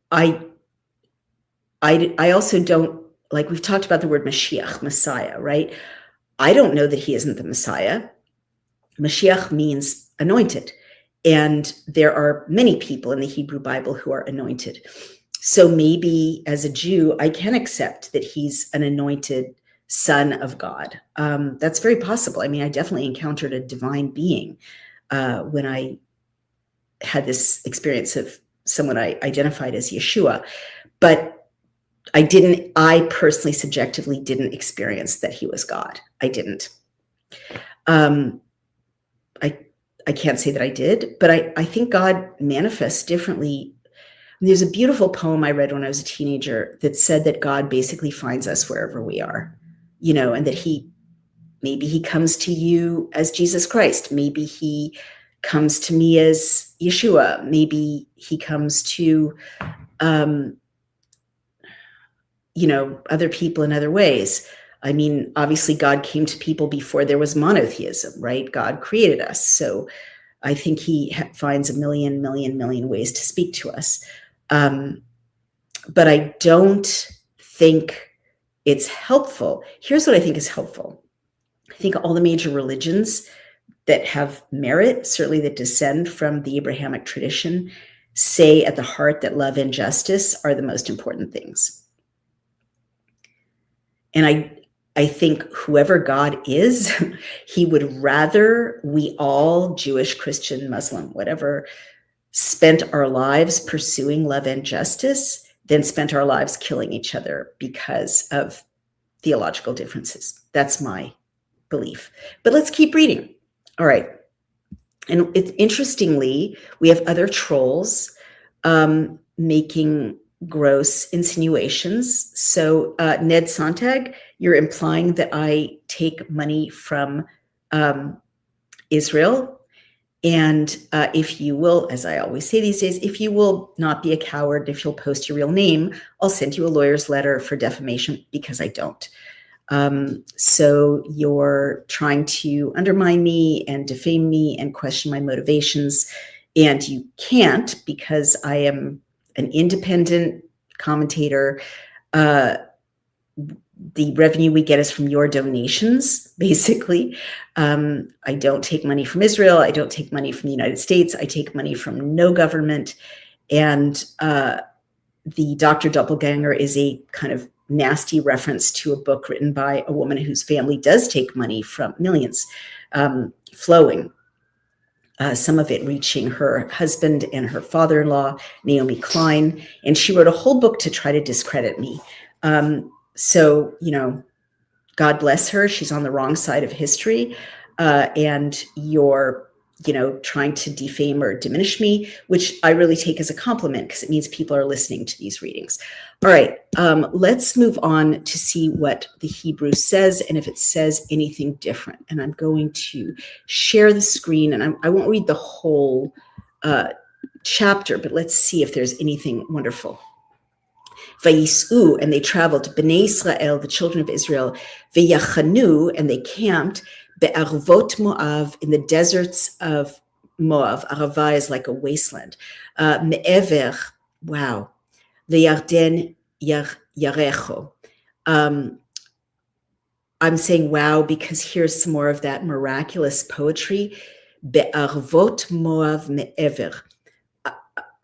Speaker 1: I also don't, like we've talked about the word Mashiach, Messiah, right? I don't know that he isn't the Messiah. Mashiach means anointed. And there are many people in the Hebrew Bible who are anointed. So maybe as a Jew, I can accept that he's an anointed son of God. That's very possible. I mean, I definitely encountered a divine being when I had this experience of someone I identified as Yeshua. But I personally subjectively didn't experience that he was God. I didn't. I can't say that I did, but I think God manifests differently. There's a beautiful poem I read when I was a teenager that said that God basically finds us wherever we are, and that maybe he comes to you as Jesus Christ. Maybe he comes to me as Yeshua. Maybe he comes to, other people in other ways. I mean, obviously God came to people before there was monotheism, right? God created us. So I think he finds a million ways to speak to us. But I don't think it's helpful. Here's what I think is helpful. I think all the major religions that have merit, certainly that descend from the Abrahamic tradition, say at the heart that love and justice are the most important things. And I think whoever God is, he would rather we all, Jewish, Christian, Muslim, whatever, spent our lives pursuing love and justice than spent our lives killing each other because of theological differences. That's my belief. But let's keep reading. All right. And interestingly, we have other trolls making gross insinuations. So Ned Sontag, you're implying that I take money from Israel. And if you will, as I always say these days, if you will not be a coward, if you'll post your real name, I'll send you a lawyer's letter for defamation, because I don't. So you're trying to undermine me and defame me and question my motivations. And you can't, because I am an independent commentator. The revenue we get is from your donations, basically. I don't take money from Israel. I don't take money from the United States. I take money from no government. And the Dr. Doppelganger is a kind of nasty reference to a book written by a woman whose family does take money from millions, flowing. Some of it reaching her husband and her father-in-law, Naomi Klein. And she wrote a whole book to try to discredit me. So, God bless her. She's on the wrong side of history. And you're, trying to defame or diminish me, which I really take as a compliment, because it means people are listening to these readings. All right, let's move on to see what the Hebrew says and if it says anything different. And I'm going to share the screen, and I won't read the whole chapter, but let's see if there's anything wonderful. Vayis'u, and they traveled, Bnei Israel, the children of Israel, Vayachanu, and they camped, Be'arvot Moav, in the deserts of Moab. Arava is like a wasteland. Me'ever, wow, Le'yarden Yarecho. I'm saying wow because here's some more of that miraculous poetry. Be'arvot Moav me'ever.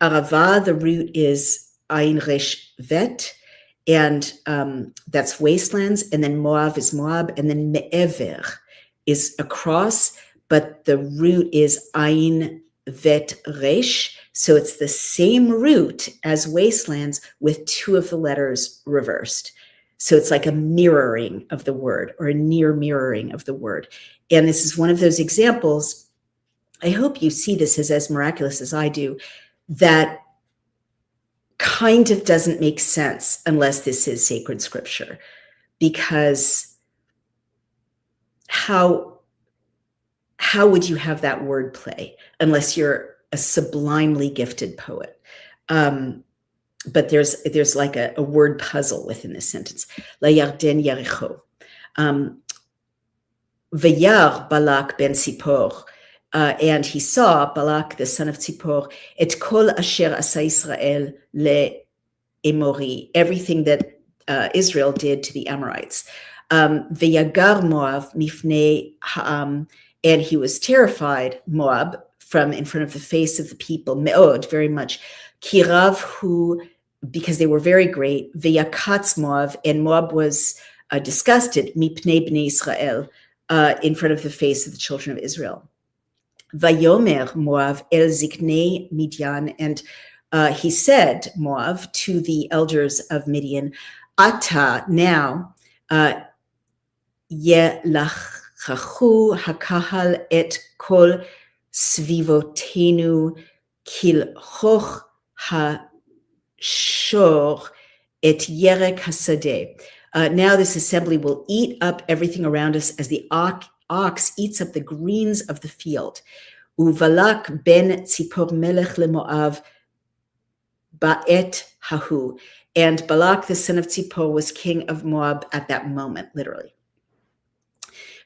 Speaker 1: Arava, the root is Ayin Resh Vet, and that's wastelands. And then Moav is Moab, and then Me'ever is across, but the root is Ayin Vet Resh. So it's the same root as wastelands with two of the letters reversed. So it's like a mirroring of the word, or a near mirroring of the word. And this is one of those examples. I hope you see this as miraculous as I do, that kind of doesn't make sense unless this is sacred scripture, because how would you have that word play unless you're a sublimely gifted poet? But there's like a word puzzle within this sentence. La Yarden Yaricho. Vayar Balak ben Zippor. And he saw, Balak, the son of Zippor, et kol asher asa Israel le-Emori, everything that Israel did to the Amorites. Veyagar Moab mifnei ha'am, and he was terrified, Moab, from in front of the face of the people, me'od, very much, kirav hu, because they were very great, veyakatz Moab, and Moab was disgusted, mipnei bnei Israel, in front of the face of the children of Israel. Vayomer Moav el ziknei Midian, and he said, Moav, to the elders of Midian, Ata, now, yelachachu hakahal et kol svivotenu kilchoch hashor et yerek hasadeh. Now this assembly will eat up everything around us as the ox eats up the greens of the field. Uvalak ben Zippor melech leMoav ba'et hahu. And Balak, the son of Zippor, was king of Moab at that moment, literally.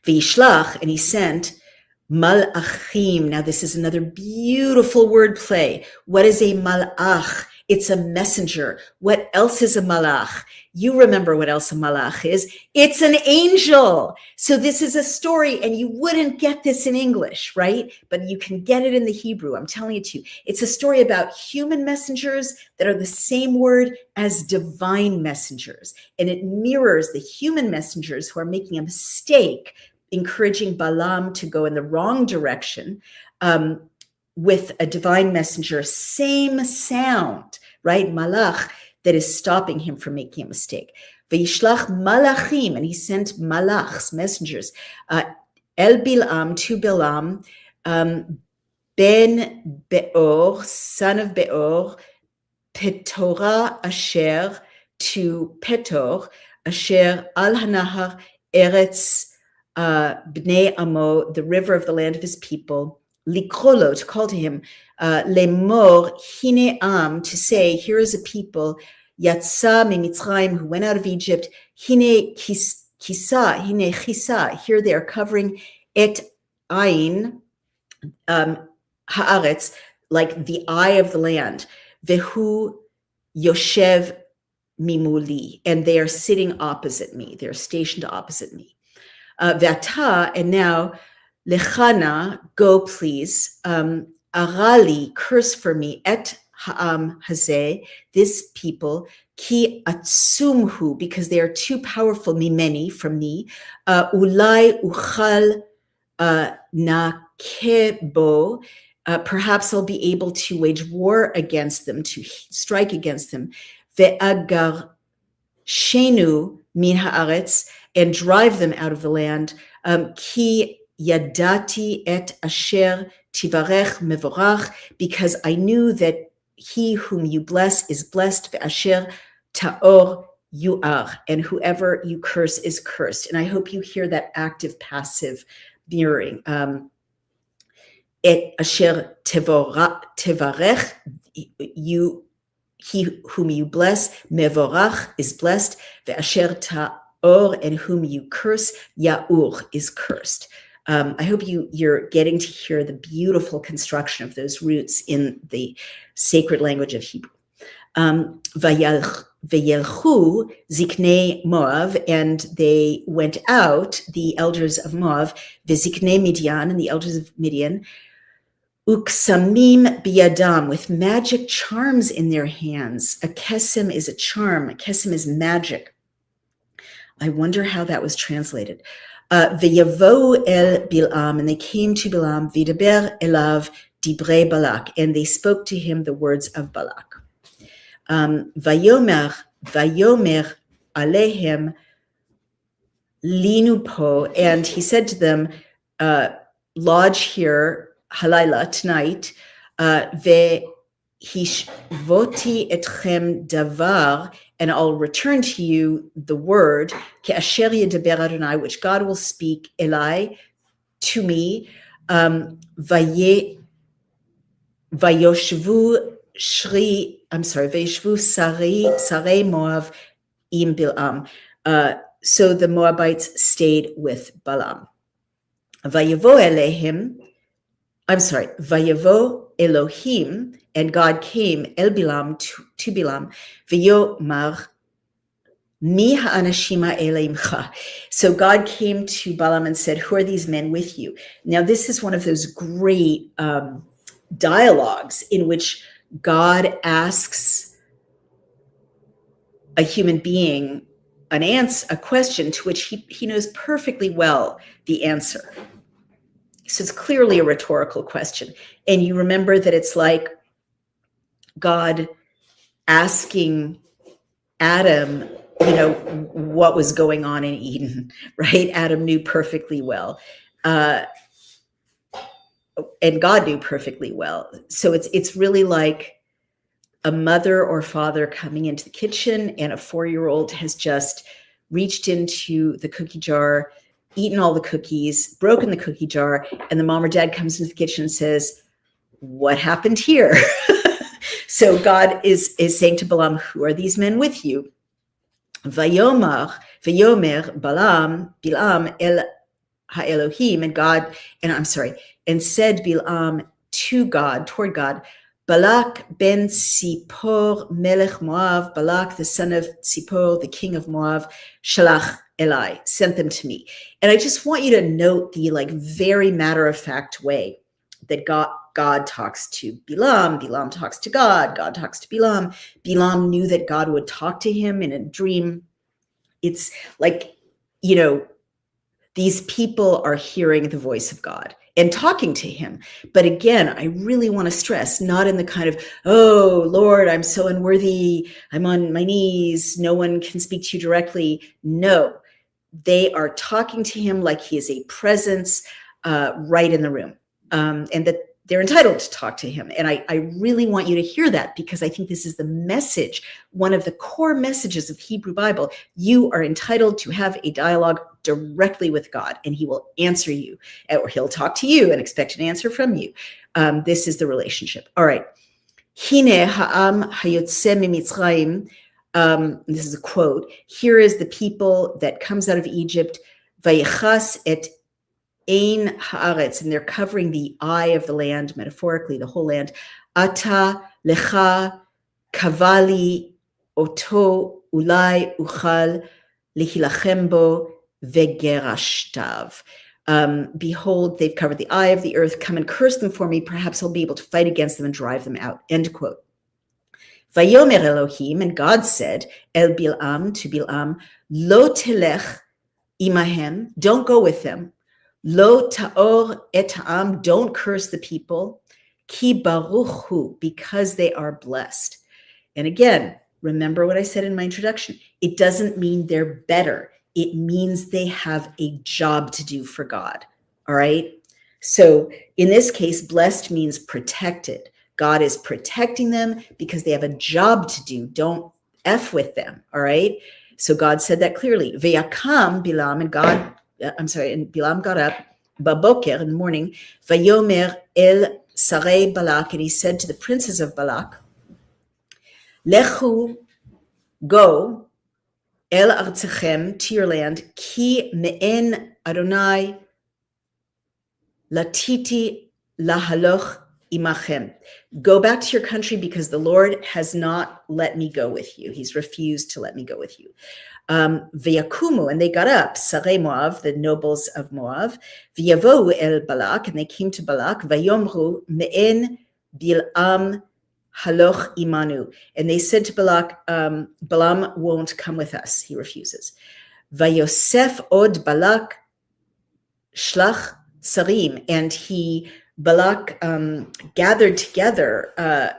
Speaker 1: V'yishlach, and he sent malachim. Now this is another beautiful word play. What is a malach? It's a messenger. What else is a malach? You remember what else a malach is. It's an angel. So this is a story, and you wouldn't get this in English, right? But you can get it in the Hebrew. I'm telling it to you. It's a story about human messengers that are the same word as divine messengers. And it mirrors the human messengers who are making a mistake, encouraging Balaam to go in the wrong direction, with a divine messenger, same sound, right? Malach, that is stopping him from making a mistake. V'yishlach malachim, and he sent malachs, messengers, el Balaam, to Balaam, ben Beor, son of Beor, Petorah asher, to Petor, asher al hanahar eretz bnei amo, the river of the land of his people, likrolo, to call to him, lemor hine am, to say, here is a people, yatsa mimitzrayim, who went out of Egypt, hine kisa, hine chisa, here they are covering et ayin, haaretz, like the eye of the land, vehu yoshev mimuli, and they are sitting opposite me, they're stationed opposite me. Vata, and now, lechana, go please, arali, curse for me, et ha'am hazeh, this people, ki atzumhu, because they are too powerful, mimeni, from me, ulai uchal nakebo, perhaps I'll be able to wage war against them, to strike against them, ve'agar shenu min haaretz, and drive them out of the land, ki yadati et asher tivarech mevorach, because I knew that he whom you bless is blessed, ve'asher taor yu'ar, and whoever you curse is cursed. And I hope you hear that active passive mirroring. Et asher tevarech, he whom you bless, mevorach is blessed, ve'asher ta'or, and whom you curse, ya'ur is cursed. I hope you're getting to hear the beautiful construction of those roots in the sacred language of Hebrew. Vayelchu ziknei Moav, and they went out, the elders of Moav, v'ziknei Midian, and the elders of Midian, uksamim biyadam, with magic charms in their hands. A kesem is a charm. A kesem is magic. I wonder how that was translated. V'yavo el Bilam, and they came to Balaam, v'daber elav dibrei Balak, and they spoke to him the words of Balak. Vayomer alehem linu po, and he said to them, lodge here halayla, tonight, ve'hishvoti etchem davar, and I'll return to you the word, ke'asher yedaber Adonai, which God will speak, elai, to me, vayoshvu Sarei Moav im Bilam. So the Moabites stayed with Balaam. Vayavo Elohim, and God came El Bilam to Bilam. Vayomar mi ha'anashim ha'ele imcha. So God came to Balaam and said, who are these men with you? Now this is one of those great dialogues in which God asks a human being a question to which he knows perfectly well the answer. So it's clearly a rhetorical question. And you remember that it's like God asking Adam, what was going on in Eden, right? Adam knew perfectly well. And God knew perfectly well. So it's really like a mother or father coming into the kitchen, and a 4-year-old has just reached into the cookie jar, eaten all the cookies, broken the cookie jar, and the mom or dad comes into the kitchen and says, what happened here? So God is saying to Balaam, who are these men with you? Vayomer Bilam el ha-Elohim, and said Bilam toward God, Balak ben Sipor melech Moav, Balak the son of Sipor, the king of Moav, shalach Eli, sent them to me. And I just want you to note the very matter-of-fact way that God talks to Balaam, Balaam talks to God talks to Balaam. Balaam knew that God would talk to him in a dream. It's like, these people are hearing the voice of God and talking to him. But again, I really want to stress, not in the kind of, oh, Lord, I'm so unworthy, I'm on my knees, no one can speak to you directly. No, they are talking to him like he is a presence right in the room, and that they're entitled to talk to him. And I really want you to hear that, because I think this is the message, one of the core messages of Hebrew Bible. You are entitled to have a dialogue directly with God, and he will answer you, or he'll talk to you and expect an answer from you. This is the relationship. All right. Hine ha'am hayotze mimitzrayim. This is a quote. Here is the people that comes out of Egypt. Vayichas et ein haaretz, and they're covering the eye of the land, metaphorically, the whole land. Ata lecha kavali oto ulai uchal lihilachem bo vegerashtav. Behold, they've covered the eye of the earth. Come and curse them for me. Perhaps I'll be able to fight against them and drive them out. End quote. Vayomer Elohim, and God said, El Bilam, to Bilam, Lo telech imahem, don't go with them. Lo ta'or et ha'am, don't curse the people. Ki baruch hu, because they are blessed. And again, remember what I said in my introduction. It doesn't mean they're better. It means they have a job to do for God. All right? So in this case, blessed means protected. God is protecting them because they have a job to do. Don't F with them. All right? So God said that clearly. Vayakam Bilam, and Bilam got up. baboker, in the morning, vayomer el sarei Balak, and he said to the princes of Balak, Lechu, go, el artechem, to your land, ki me'en Adonai latiti lahaloch imachem. Go back to your country because the Lord has not let me go with you. He's refused to let me go with you. V'yakumu, and they got up, Sarei Moav, the nobles of Moav, v'yavohu el Balak, and they came to Balak, v'yomru me'en Balaam haloch imanu, and they said to Balak, Balaam won't come with us, he refuses. Vayosef od Balak shlach sarim, and Balak gathered together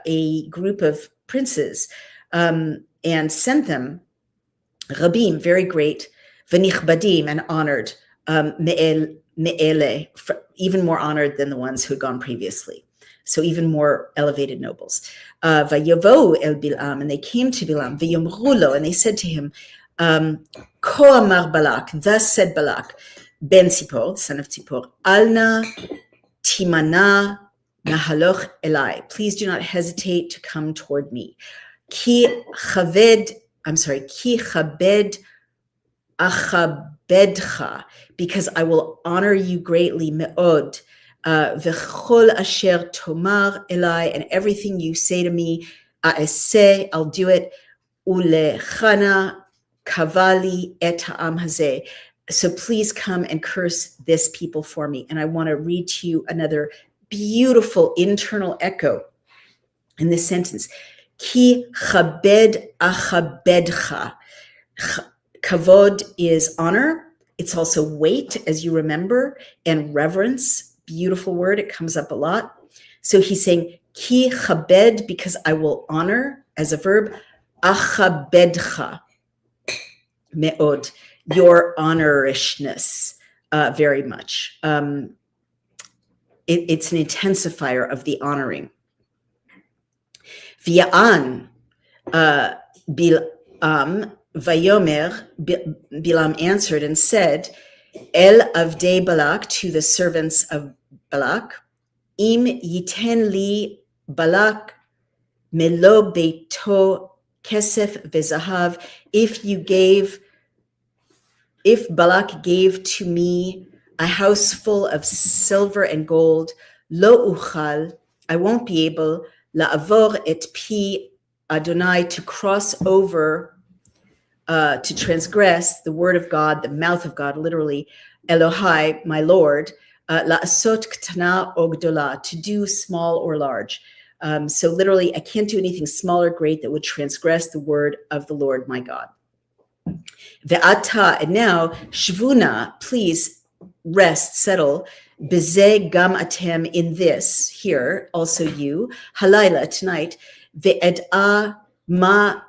Speaker 1: a group of princes and sent them Rabim, very great, v'nichbadim, and honored, me'ele, even more honored than the ones who had gone previously. So even more elevated nobles. Vayavohu el Balaam, and they came to Balaam, v'yomrulo, and they said to him, Ko amar Balak, thus said Balak, ben Tzipor, son of Tzipor, alna timana nahaloch elai. Please do not hesitate to come toward me. Ki chabed achabedcha, because I will honor you greatly, me'od, v'chol asher tomar elai, and everything you say to me, a'aseh, I'll do it, ulechana kavali et ha'am hazeh. So please come and curse this people for me. And I want to read to you another beautiful internal echo in this sentence. Ki chabed achabedcha. Kavod is honor. It's also weight, as you remember, and reverence. Beautiful word. It comes up a lot. So he's saying, Ki chabed, because I will honor, as a verb, achabedcha, me'od, your honorishness, very much. It's an intensifier of the honoring. V'ya'an Balaam vayomer, Balaam answered and said, El avdei Balak, to the servants of Balak, Im yiten li Balak melo beito kesef vezahav, if Balak gave to me a house full of silver and gold, lo uchal, I won't be able, la'avor et pi Adonai, to cross over, to transgress the word of God, the mouth of God, literally, Elohai, my Lord, la'asot ktana o gdola, to do small or large. So literally, I can't do anything small or great that would transgress the word of the Lord, my God. Ve'ata, and now, shvuna, please rest, settle, beze gam atem, in this, here, also you, halayla, tonight, ve'ed'a ma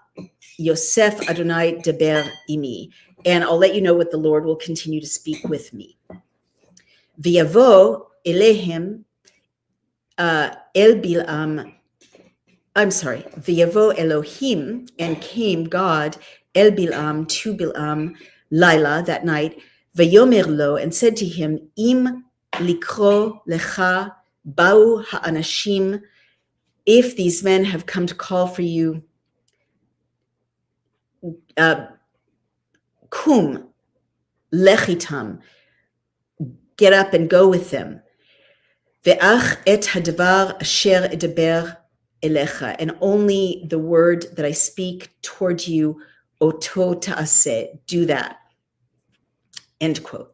Speaker 1: Yosef Adonai deber imi, and I'll let you know what the Lord will continue to speak with me. V'yavo elehem el Balaam, V'yavo Elohim, and came God el Balaam, to Balaam, Laila, that night, V'yomer lo, and said to him, Im likro lecha ba'u ha'anashim, if these men have come to call for you, kum lechitam, get up and go with them. Ve'ach et hadvar asher edaber elecha, and only the word that I speak toward you, oto ta'aseh, do that. End quote.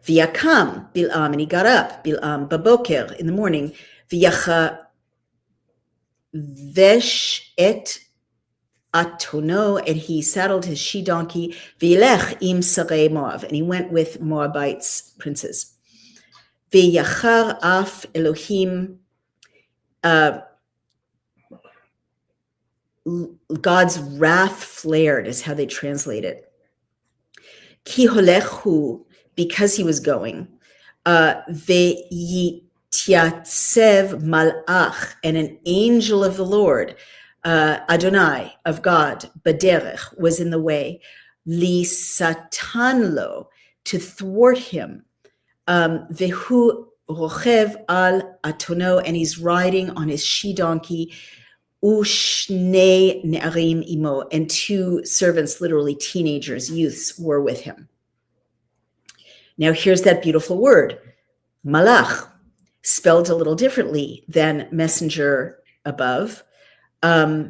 Speaker 1: V'yakam Balaam, and he got up, Balaam, baboker, in the morning, v'yacha vesh et atono, and he saddled his she-donkey, v'yilech im sarei Moav, and he went with Moabites princes. V'yachar af Elohim, God's wrath flared, is how they translate it. Ki holechu, because he was going. Ve'yityasev malach, and an angel of the Lord, Adonai, of God, baderech, was in the way, li satanlo, to thwart him, Vehu rochev al atono, and he's riding on his she-donkey, Ushnei ne'arim imo, and two servants, literally teenagers, youths, were with him. Now here's that beautiful word, malach, spelled a little differently than messenger above. Malach,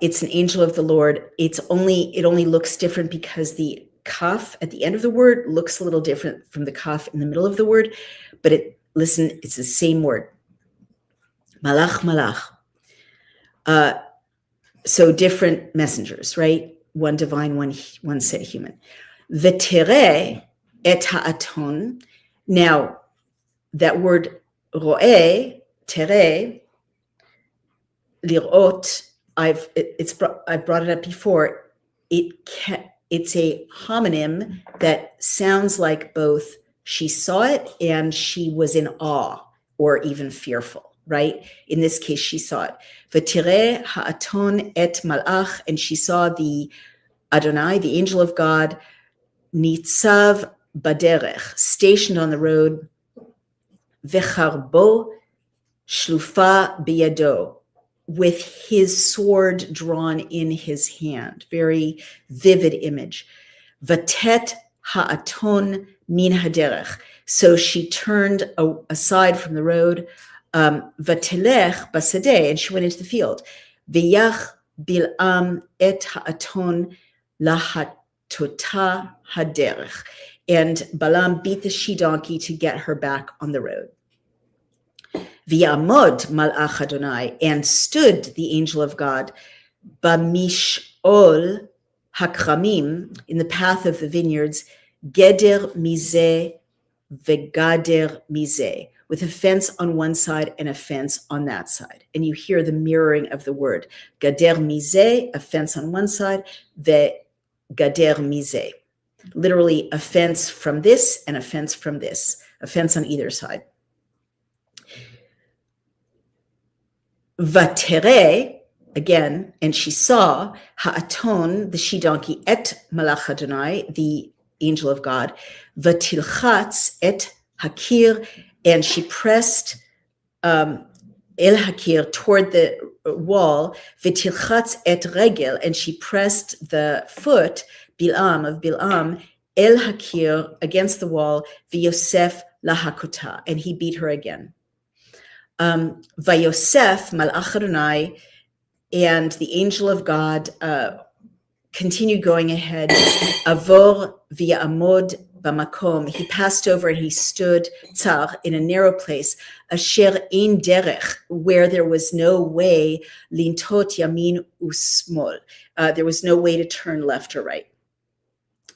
Speaker 1: it's an angel of the Lord. It only looks different because the kaf at the end of the word looks a little different from the kaf in the middle of the word, but it's the same word. Malach. So different messengers, right? One divine, one set human. V'tereh et ha'aton. Now, that word ro'eh, tereh, lirot, I've brought it up before. It's a homonym that sounds like both she saw it and she was in awe or even fearful, right? In this case, she saw it. V'tireh ha'aton et malach, and she saw the Adonai, the angel of God, nitzav baderech, stationed on the road, v'charbo shlufa biyado, with his sword drawn in his hand. Very vivid image. Vatet ha'aton min haderech. So she turned aside from the road. Vatelech basadeh, and she went into the field. V'yach Balaam et ha'aton lahatota haderech. And Balaam beat the she-donkey to get her back on the road. V'yamod malach Adonai, and stood the angel of God, b'mishol hakramim, in the path of the vineyards, geder mizeh v'gader mizeh, with a fence on one side and a fence on that side. And you hear the mirroring of the word. Gader mizeh, a fence on one side, v'gader mizeh. Literally a fence from this and a fence from this, a fence on either side. Vatere, again, and she saw ha'aton, the she-donkey, et malach Adonai, the angel of God, vatilchatz et hakir, and she pressed el hakir, toward the wall, vatilchatz et regel, and she pressed the foot, Balaam, el hakir, against the wall, v'yosef lahakota, and he beat her again. Vayosef malach Adonai, and the angel of God continued going ahead. Avor v'yamod b'makom, he passed over and he stood tzar, in a narrow place, asher ein derech, where there was no way, lintot yamin usmol, there was no way to turn left or right.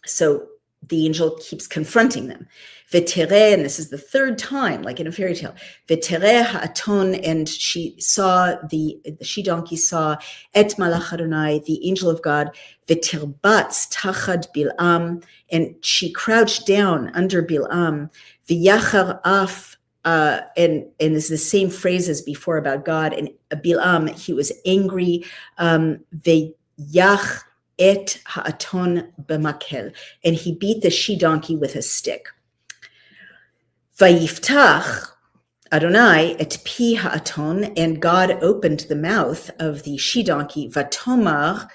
Speaker 1: So the angel keeps confronting them. V'tereh, and this is the third time, like in a fairy tale. V'tereh ha'aton, and she saw, the she-donkey saw, et malach Adonai, the angel of God, v'tirbatz tachad Balaam, and she crouched down under Balaam, v'yachar af, and it's the same phrase as before about God, and Balaam, he was angry, v'yach et ha'aton b'makel, and he beat the she-donkey with a stick. Vayiftach Adonai et pi ha'aton, and God opened the mouth of the she-donkey, vatomer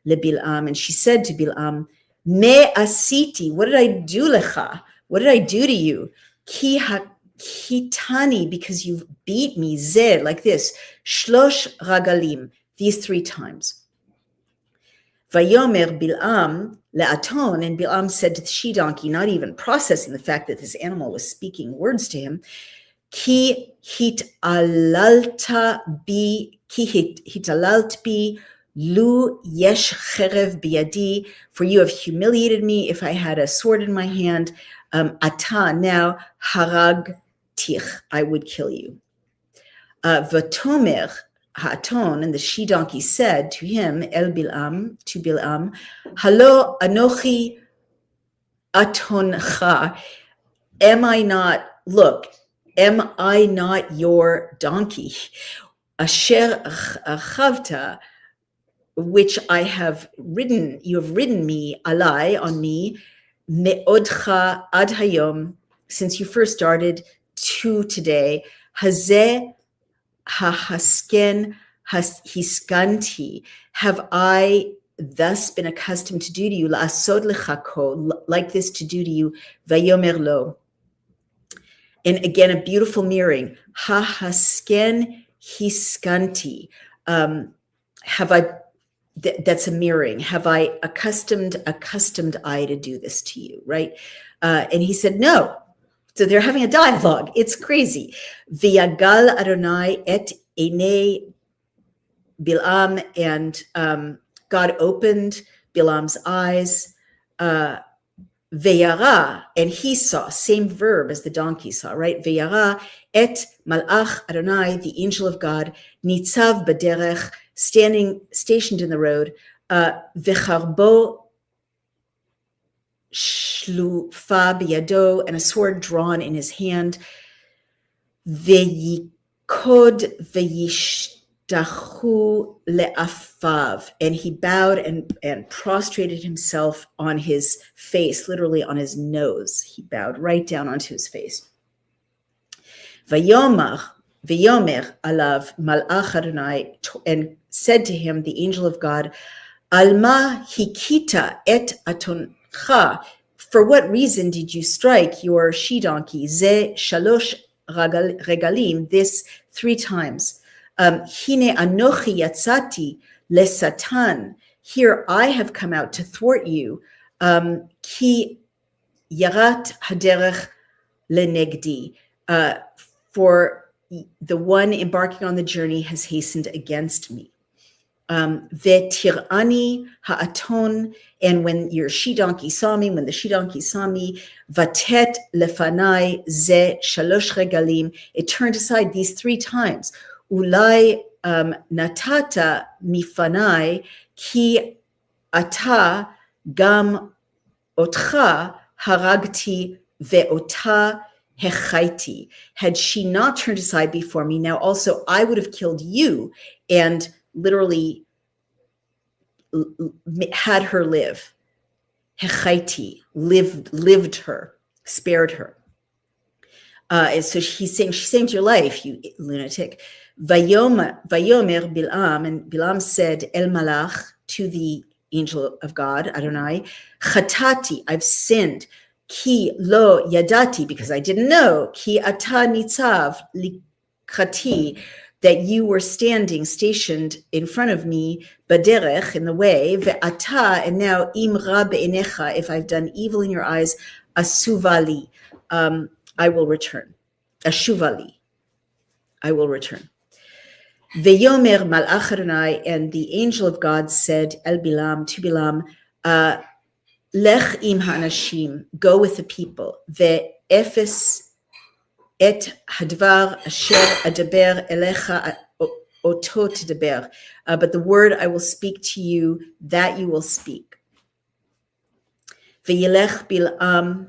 Speaker 1: leBalaam, and she said to Balaam, me asiti, what did I do lecha? What did I do to you? Ki hitani, because you've beat me, zeh, like this, shlosh ragalim, these 3 times. Vayomer Balaam le'aton, and Balaam said to the she-donkey, not even processing the fact that this animal was speaking words to him, ki hitalalta bi lu yesh cherev biyadi, for you have humiliated me. If I had a sword in my hand, ata, now harag tich, I would kill you. Vatomer ha'aton, and the she-donkey said to him, to Balaam, halo anochi atoncha, am I not your donkey? Asher chavta which I have ridden, you have ridden me, alai, on me, me'odcha ad hayom, since you first started, to today, hazeh hahasken hiskanti, have I thus been accustomed to do to you, la'asod lechako, like this to do to you, vayomer lo. And again, a beautiful mirroring, hahasken hiskanti, have I, that's a mirroring, have I accustomed I to do this to you, right? And he said, no. So they're having a dialogue. It's crazy. V'yagal Adonai et einei Balaam, and God opened Balaam's eyes. V'yara, and he saw, same verb as the donkey saw, right? V'yara et malach Adonai, the angel of God, nitzav b'derech, stationed in the road, v'charbo shlufa biyado, and a sword drawn in his hand, ve'yikod ve'yishtachu le'afav, and he bowed and prostrated himself on his face, literally on his nose. He bowed right down onto his face. Vayomer alav malach Adonai, and said to him, the angel of God, Alma hikita et atoncha, for what reason did you strike your she-donkey? Ze shalosh regalim, this 3 times. Hine anochi yatzati lesatan, here I have come out to thwart you. Ki yarat haderech lenegdi, for the one embarking on the journey has hastened against me. Vetirani ha'aton, and when your she-donkey saw me, when the she-donkey saw me, vatet lefanai ze shalosh regalim, it turned aside these 3 times. Ulai natata mifanai ki ata gam otcha haragti ve'ota hechaiti. Had she not turned aside before me, now also I would have killed you, and literally had her live. Hechaiti, lived her, spared her. And so she's saying, she saved your life, you lunatic. Vayomer Balaam, and Balaam said, El Malach, to the angel of God, Adonai, Chatati, I've sinned. Ki lo yadati, because I didn't know. Ki ata nitzav likhati, that you were stationed in front of me, baderech, in the way, ve'ata, and now im ra be'enecha, if I've done evil in your eyes, asuvali, I will return. Ashuvali, I will return. Ve'yomer malach Adonai, and the angel of God said, El Balaam, to Balaam, Lech im ha'anashim, go with the people. Ve'efes et hadvar asher adaber elecha oto tadaber. But the word I will speak to you, that you will speak. Ve'yelech Balaam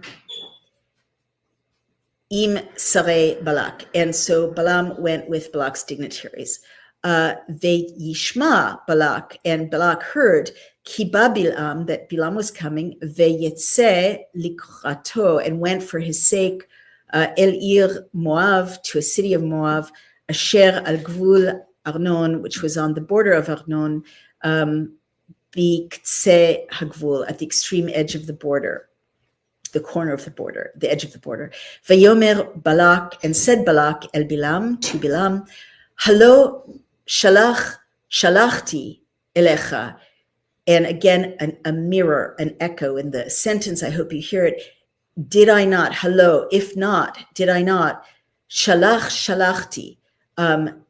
Speaker 1: im sarei Balak. And so Balaam went with Balak's dignitaries. Ve'yishma Balak, and Balak heard Kiba Balaam, that Balaam was coming, ve'yetze likrato, and went for his sake, el ir Moav, to a city of Moav, asher al gvul Arnon, which was on the border of Arnon, bikse hagvul, at the extreme edge of the border, the corner of the border, the edge of the border. Vayomer Balak, and said Balak el Balaam, to Balaam, Halo shalachti elecha. And again, a mirror, an echo in the sentence. I hope you hear it. Did I not? Hello. If not, did I not? Shalachti.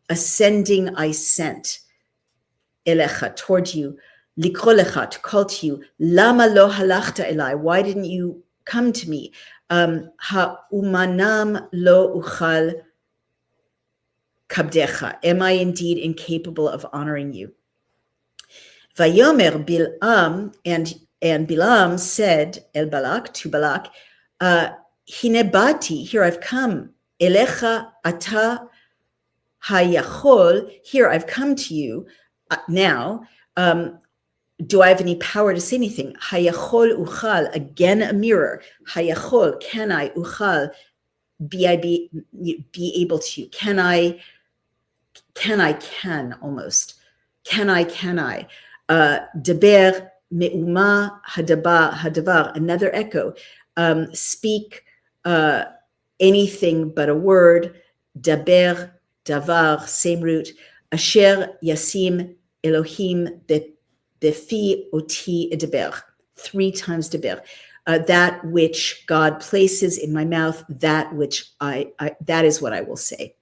Speaker 1: Ascending, I sent. Elecha, toward you. Likro lecha, to call to you. Lama lo halachta elai. Why didn't you come to me? Ha'umanam lo uchal kabdecha. Am I indeed incapable of honoring you? Vayomer Balaam, and Balaam said, El Balak, to Balak, Hinebati, here I've come, Elecha ata hayachol, here I've come to you now, Do I have any power to say anything? Hayachol uchal, again a mirror. Hayachol, can I? Uchal, be able to. Can almost. Can I? Deber me'uma hadavar, another echo. Speak anything but a word. Daber, davar, same root. Asher yasim Elohim befi oti edeber. 3 times deber. That which God places in my mouth, that which that is what I will say.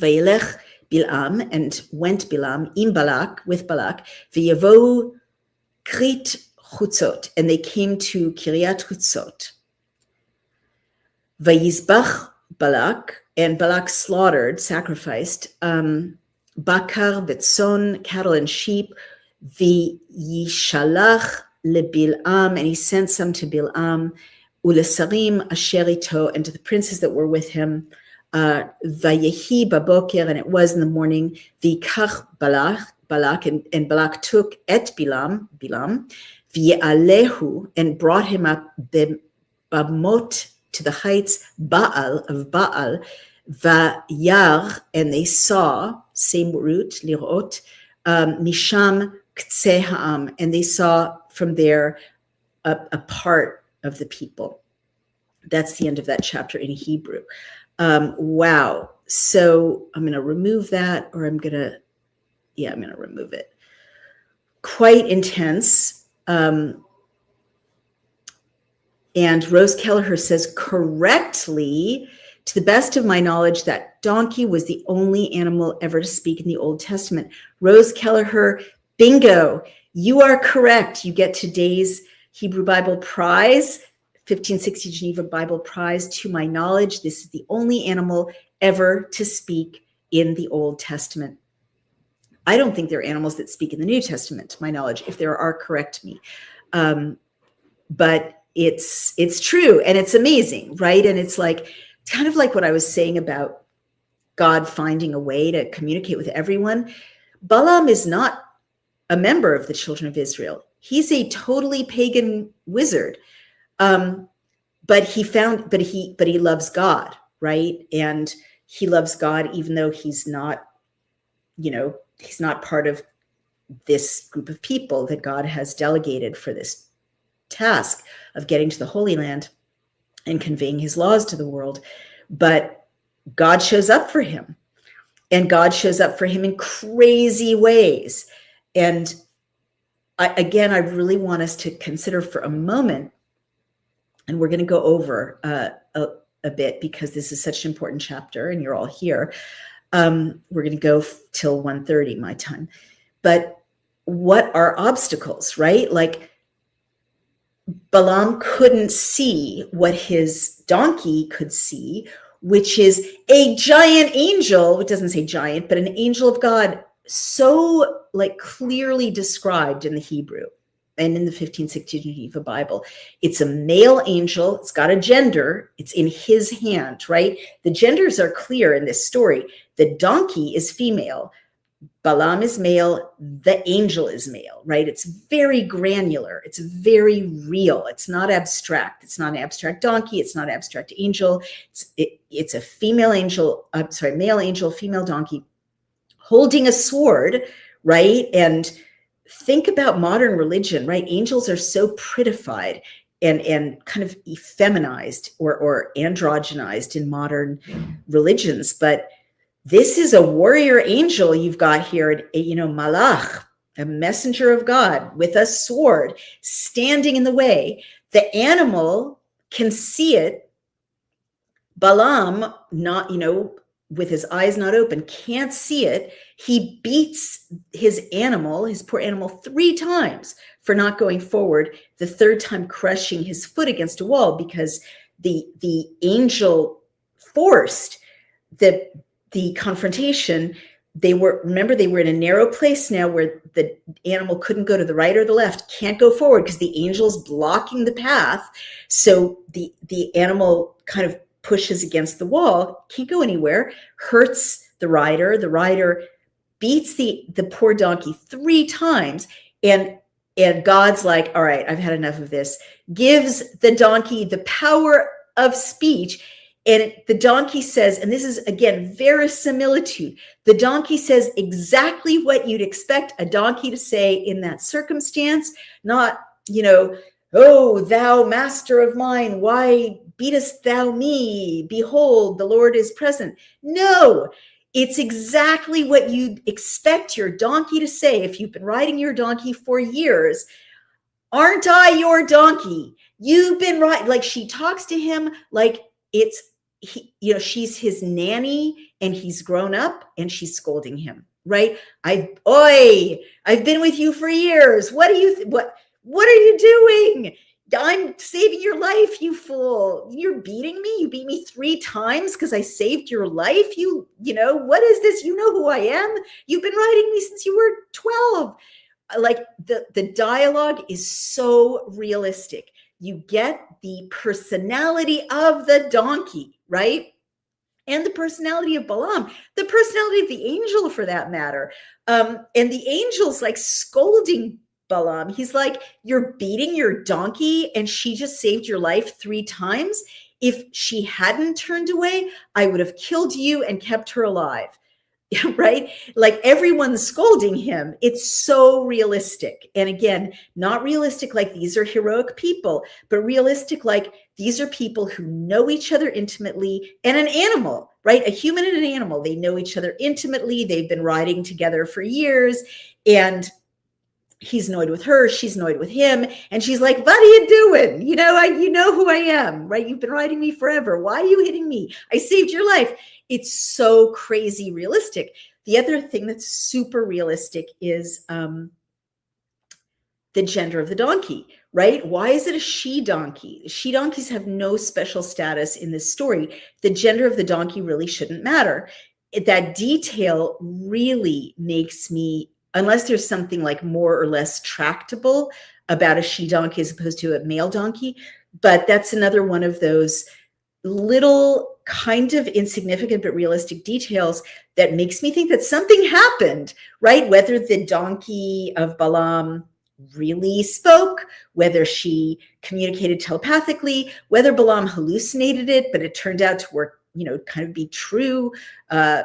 Speaker 1: Vayelech Balaam, and went Balaam im Balak, with Balak, v'yavohu Krit Chutzot, and they came to Kiryat Chutzot. Vayizbach Balak, and Balak slaughtered, sacrificed, bakar v'tzon, cattle and sheep, v'yishalach leBalaam, and he sent some to Balaam, ulesarim asher ito, and to the princes that were with him, vayehi baboker, and it was in the morning, v'ikach Balak, and Balak took et Balaam, v'yalehu, and brought him up bamot, to the heights, Baal, v'yar, and they saw, same root, lirot, misham k'tzeh ha'am, and they saw from there a part of the people. That's the end of that chapter in Hebrew. Wow. So I'm going to remove that, or I'm going to remove it. Quite intense. And Rose Kelleher says, correctly, to the best of my knowledge, that donkey was the only animal ever to speak in the Old Testament. Rose Kelleher, bingo, you are correct. You get today's Hebrew Bible Prize, 1560 Geneva Bible Prize. To my knowledge, this is the only animal ever to speak in the Old Testament. I don't think there are animals that speak in the New Testament, to my knowledge. If there are, correct me. But it's true, and it's amazing, right? And it's kind of like what I was saying about God finding a way to communicate with everyone. Balaam is not a member of the children of Israel. He's a totally pagan wizard. But he loves God, right? And he loves God, even though he's not part of this group of people that God has delegated for this task of getting to the Holy Land and conveying his laws to the world. But God shows up for him, and God shows up for him in crazy ways. And I really want us to consider for a moment, and we're going to go over a bit because this is such an important chapter and you're all here. We're going to go till 1:30 my time. But what are obstacles, right? Like, Balaam couldn't see what his donkey could see, which is a giant angel. It doesn't say giant, but an angel of God, so clearly described in the Hebrew and in the 1560 Geneva Bible. It's a male angel. It's got a gender. It's in his hand, right? The genders are clear in this story. The donkey is female. Balaam is male, the angel is male, right? It's very granular. It's very real. It's not abstract. It's not an abstract donkey. It's not an abstract angel. It's a female angel, male angel, female donkey holding a sword, right? And think about modern religion, right? Angels are so prettified and kind of effeminized or androgenized in modern religions, but this is a warrior angel you've got here, Malach, a messenger of God with a sword standing in the way. The animal can see it. Balaam, not, with his eyes not open, can't see it. He beats his poor animal 3 times for not going forward, the 3rd time crushing his foot against a wall because the angel forced the confrontation. They were in a narrow place now where the animal couldn't go to the right or the left, can't go forward because the angel's blocking the path. So the animal kind of pushes against the wall, can't go anywhere, hurts the rider. The rider beats the poor donkey 3 times, and God's like, all right, I've had enough of this, gives the donkey the power of speech. And the donkey says, and this is again verisimilitude, the donkey says exactly what you'd expect a donkey to say in that circumstance. Not, oh, thou master of mine, why beatest thou me? Behold, the Lord is present. No, it's exactly what you'd expect your donkey to say if you've been riding your donkey for years. Aren't I your donkey? You've been right. Like, she talks to him like she's his nanny and he's grown up, and she's scolding him, right? I've been with you for years. What are you doing? I'm saving your life, you fool. You're beating me. You beat me 3 times because I saved your life. What is this? You know who I am. You've been riding me since you were 12. Like, the dialogue is so realistic. You get the personality of the donkey, right? And the personality of Balaam, the personality of the angel, for that matter. And the angel's like scolding Balaam. He's like, you're beating your donkey and she just saved your life 3 times. If she hadn't turned away, I would have killed you and kept her alive. Right? Like, everyone's scolding him. It's so realistic. And again, not realistic like these are heroic people, but realistic like these are people who know each other intimately, and an animal, right? A human and an animal. They know each other intimately. They've been riding together for years, and he's annoyed with her, she's annoyed with him, and she's like, what are you doing? You know who I am, right? You've been riding me forever. Why are you hitting me? I saved your life. It's so crazy realistic. The other thing that's super realistic is the gender of the donkey, right? Why is it a she donkey? She donkeys have no special status in this story. The gender of the donkey really shouldn't matter. That detail really makes me, unless there's something like more or less tractable about a she donkey as opposed to a male donkey. But that's another one of those little kind of insignificant but realistic details that makes me think that something happened, right? Whether the donkey of Balaam really spoke, whether she communicated telepathically, whether Balaam hallucinated it, but it turned out to work, kind of be true. I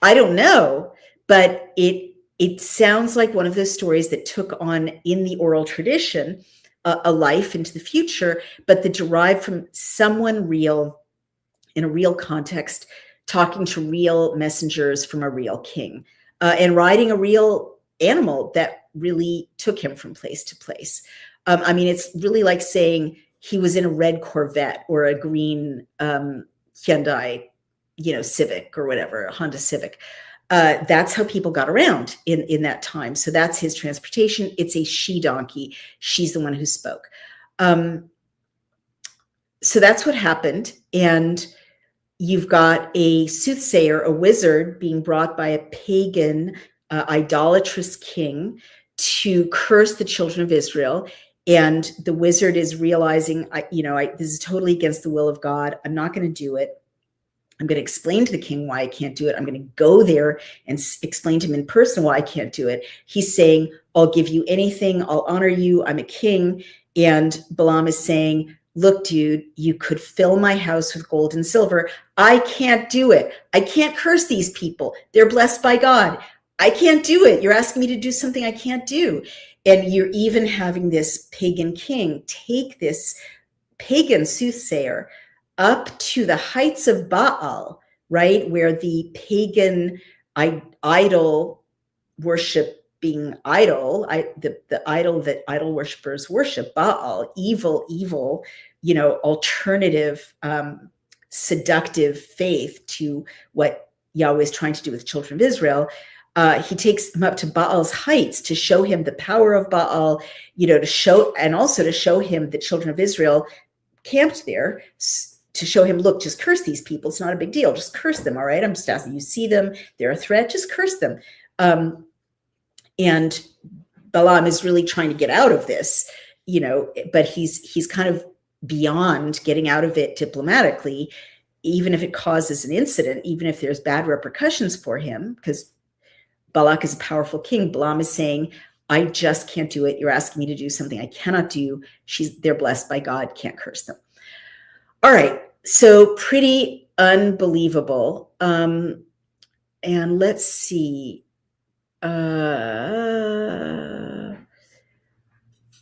Speaker 1: don't know, but it sounds like one of those stories that took on, in the oral tradition, a life into the future, but that derived from someone real in a real context, talking to real messengers from a real king, and riding a real animal that really took him from place to place. It's really like saying he was in a red Corvette or a green Hyundai, Civic or whatever, Honda Civic. That's how people got around in that time. So that's his transportation. It's a she donkey. She's the one who spoke. So that's what happened. And you've got a soothsayer, a wizard, being brought by a pagan, idolatrous king to curse the children of Israel. And the wizard is realizing, this is totally against the will of God. I'm not going to do it. I'm going to explain to the king why I can't do it. I'm going to go there and explain to him in person why I can't do it. He's saying, I'll give you anything. I'll honor you. I'm a king. And Balaam is saying, look, dude, you could fill my house with gold and silver. I can't do it. I can't curse these people. They're blessed by God. I can't do it. You're asking me to do something I can't do. And you're even having this pagan king take this pagan soothsayer up to the heights of Baal, right? Where the pagan idol worshiping idol, the idol that idol worshipers worship, Baal, evil, alternative, seductive faith to what Yahweh is trying to do with the children of Israel. He takes him up to Baal's heights to show him the power of Baal, to show him the children of Israel camped there, to show him, look, just curse these people. It's not a big deal. Just curse them. All right. I'm just asking you, see them. They're a threat. Just curse them. And Balaam is really trying to get out of this, but he's kind of beyond getting out of it diplomatically, even if it causes an incident, even if there's bad repercussions for him, because Balak is a powerful king. Balaam is saying, I just can't do it. You're asking me to do something I cannot do. They're blessed by God, can't curse them. All right, so pretty unbelievable. And let's see.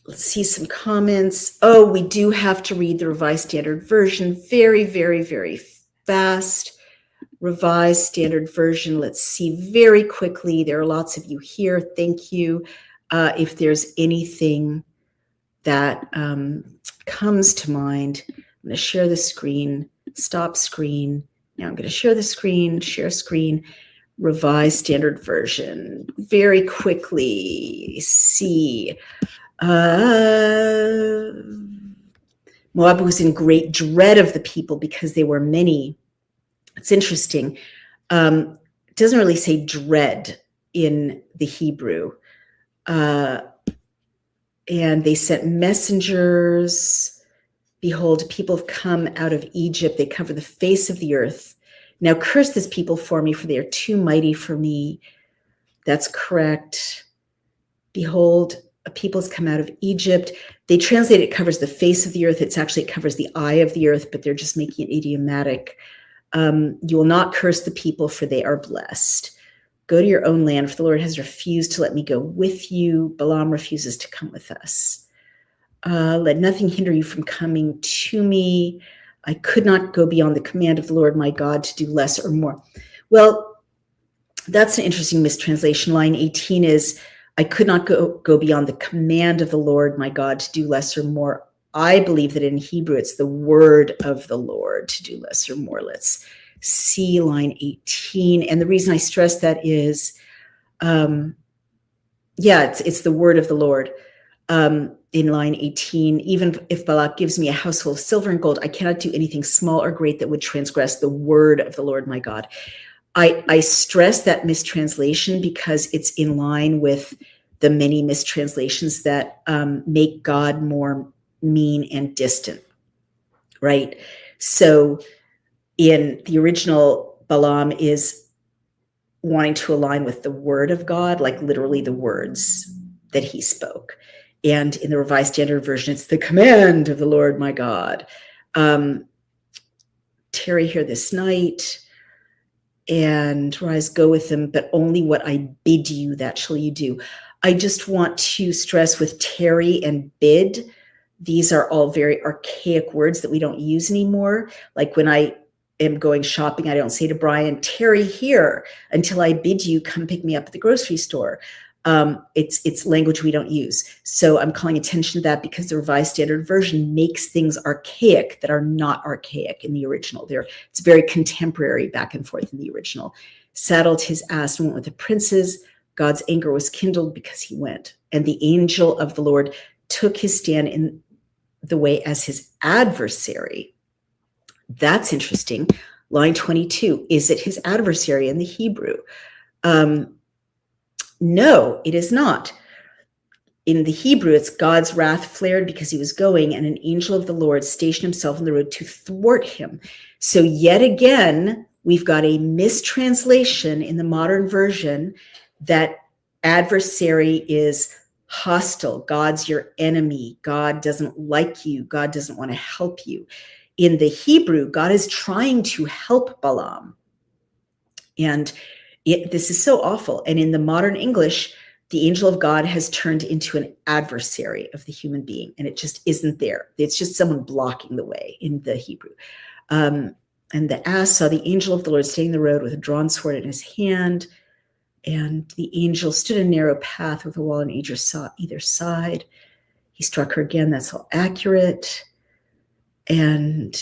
Speaker 1: Let's see some comments. Oh, we do have to read the Revised Standard Version very, very, very fast. Revised Standard Version. Let's see very quickly. There are lots of you here. Thank you. If there's anything that comes to mind, I'm going to share the screen, stop screen. Now I'm going to share the screen, share screen, Revised Standard Version. Very quickly, see. Moab was in great dread of the people because they were many. It's interesting. It doesn't really say dread in the Hebrew. And they sent messengers. Behold, people have come out of Egypt. They cover the face of the earth. Now curse this people for me, for they are too mighty for me. That's correct. Behold, a people has come out of Egypt. They translate it covers the face of the earth. It's actually, it covers the eye of the earth, but they're just making it idiomatic. You will not curse the people, for they are blessed. Go to your own land, for the Lord has refused to let me go with you. Balaam refuses to come with us. Let nothing hinder you from coming to me. I could not go beyond the command of the Lord my God to do less or more. Well, that's an interesting mistranslation. Line 18 is, I could not go beyond the command of the Lord my God to do less or more. I believe that in Hebrew, it's the word of the Lord to do less or more. Let's see line 18. And the reason I stress that is, it's the word of the Lord. In line 18, even if Balak gives me a house full of silver and gold, I cannot do anything small or great that would transgress the word of the Lord my God. I stress that mistranslation because it's in line with the many mistranslations that make God more mean and distant, right? So in the original, Balaam is wanting to align with the word of God, like literally the words that he spoke. And in the Revised Standard Version, it's the command of the Lord my God. Tarry here this night and rise, go with them, but only what I bid you, that shall you do. I just want to stress with tarry and bid, these are all very archaic words that we don't use anymore. Like when I am going shopping, I don't say to Brian, tarry here until I bid you come pick me up at the grocery store. It's language we don't use. So I'm calling attention to that because the Revised Standard Version makes things archaic that are not archaic in the original. It's very contemporary back and forth in the original. Saddled his ass and went with the princes. God's anger was kindled because he went. And the angel of the Lord took his stand in the way as his adversary. That's interesting. Line 22, is it his adversary in the Hebrew? No, it is not. In the Hebrew, it's God's wrath flared because he was going, and an angel of the Lord stationed himself on the road to thwart him. So yet again, we've got a mistranslation in the modern version that adversary is hostile. God's your enemy. God doesn't like you. God doesn't want to help you. In the Hebrew, God is trying to help Balaam. And this is so awful. And in the modern English, the angel of God has turned into an adversary of the human being, and it just isn't there. It's just someone blocking the way in the Hebrew. And the ass saw the angel of the Lord standing in the road with a drawn sword in his hand, and the angel stood in a narrow path with a wall on either side. He struck her again. That's all accurate. And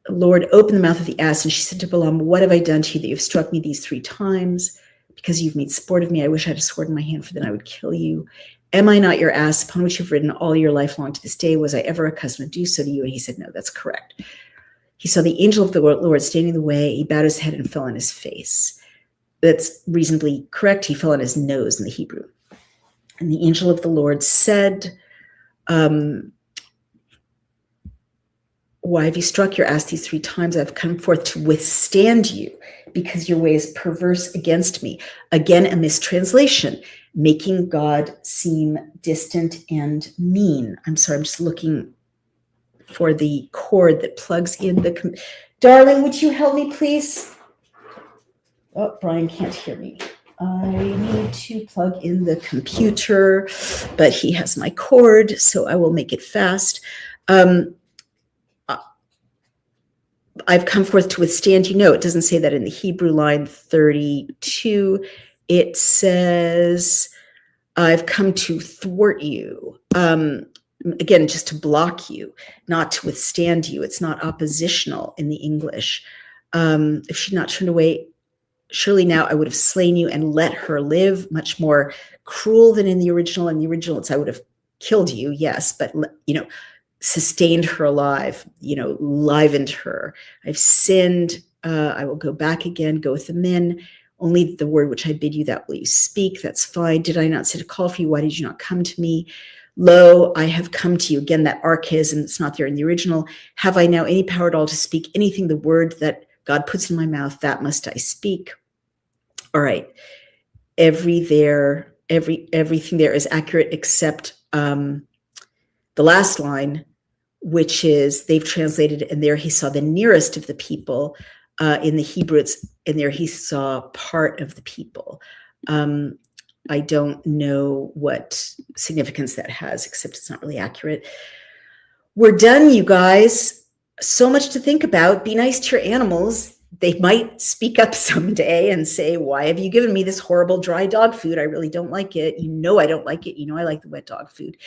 Speaker 1: the Lord opened the mouth of the ass, and she said to Balaam, what have I done to you that you've struck me these 3 times? Because you've made sport of me. I wish I had a sword in my hand, for then I would kill you. Am I not your ass upon which you've ridden all your life long to this day? Was I ever accustomed to do so to you? And he said, no, that's correct. He saw the angel of the Lord standing in the way. He bowed his head and fell on his face. That's reasonably correct. He fell on his nose in the Hebrew. And the angel of the Lord said, why have you struck your ass these 3 times? I've come forth to withstand you because your way is perverse against me. Again, a mistranslation, making God seem distant and mean. I'm sorry, I'm just looking for the cord that plugs in the... Darling, would you help me, please? Oh, Brian can't hear me. I need to plug in the computer, but he has my cord, so I will make it fast. I've come forth to withstand you. No, it doesn't say that in the Hebrew line 32. It says, I've come to thwart you. Again, just to block you, not to withstand you. It's not oppositional in the English. If she'd not turned away, surely now I would have slain you and let her live. Much more cruel than in the original. In the original, it's I would have killed you, yes, but sustained her alive, livened her. I've sinned. I will go back again, go with the men. Only the word which I bid you, that will you speak. That's fine. Did I not send a call for you? Why did you not come to me? Lo, I have come to you. Again, that archaism, it's not there in the original. Have I now any power at all to speak anything? The word that God puts in my mouth, that must I speak. All right. Everything there is accurate except the last line, which is they've translated, and there he saw the nearest of the people. In the Hebrew, it's, and there he saw part of the people. I don't know what significance that has, except it's not really accurate. We're done, you guys. So much to think about. Be nice to your animals. They might speak up someday and say, why have you given me this horrible dry dog food? I really don't like it. I don't like it. I like the wet dog food.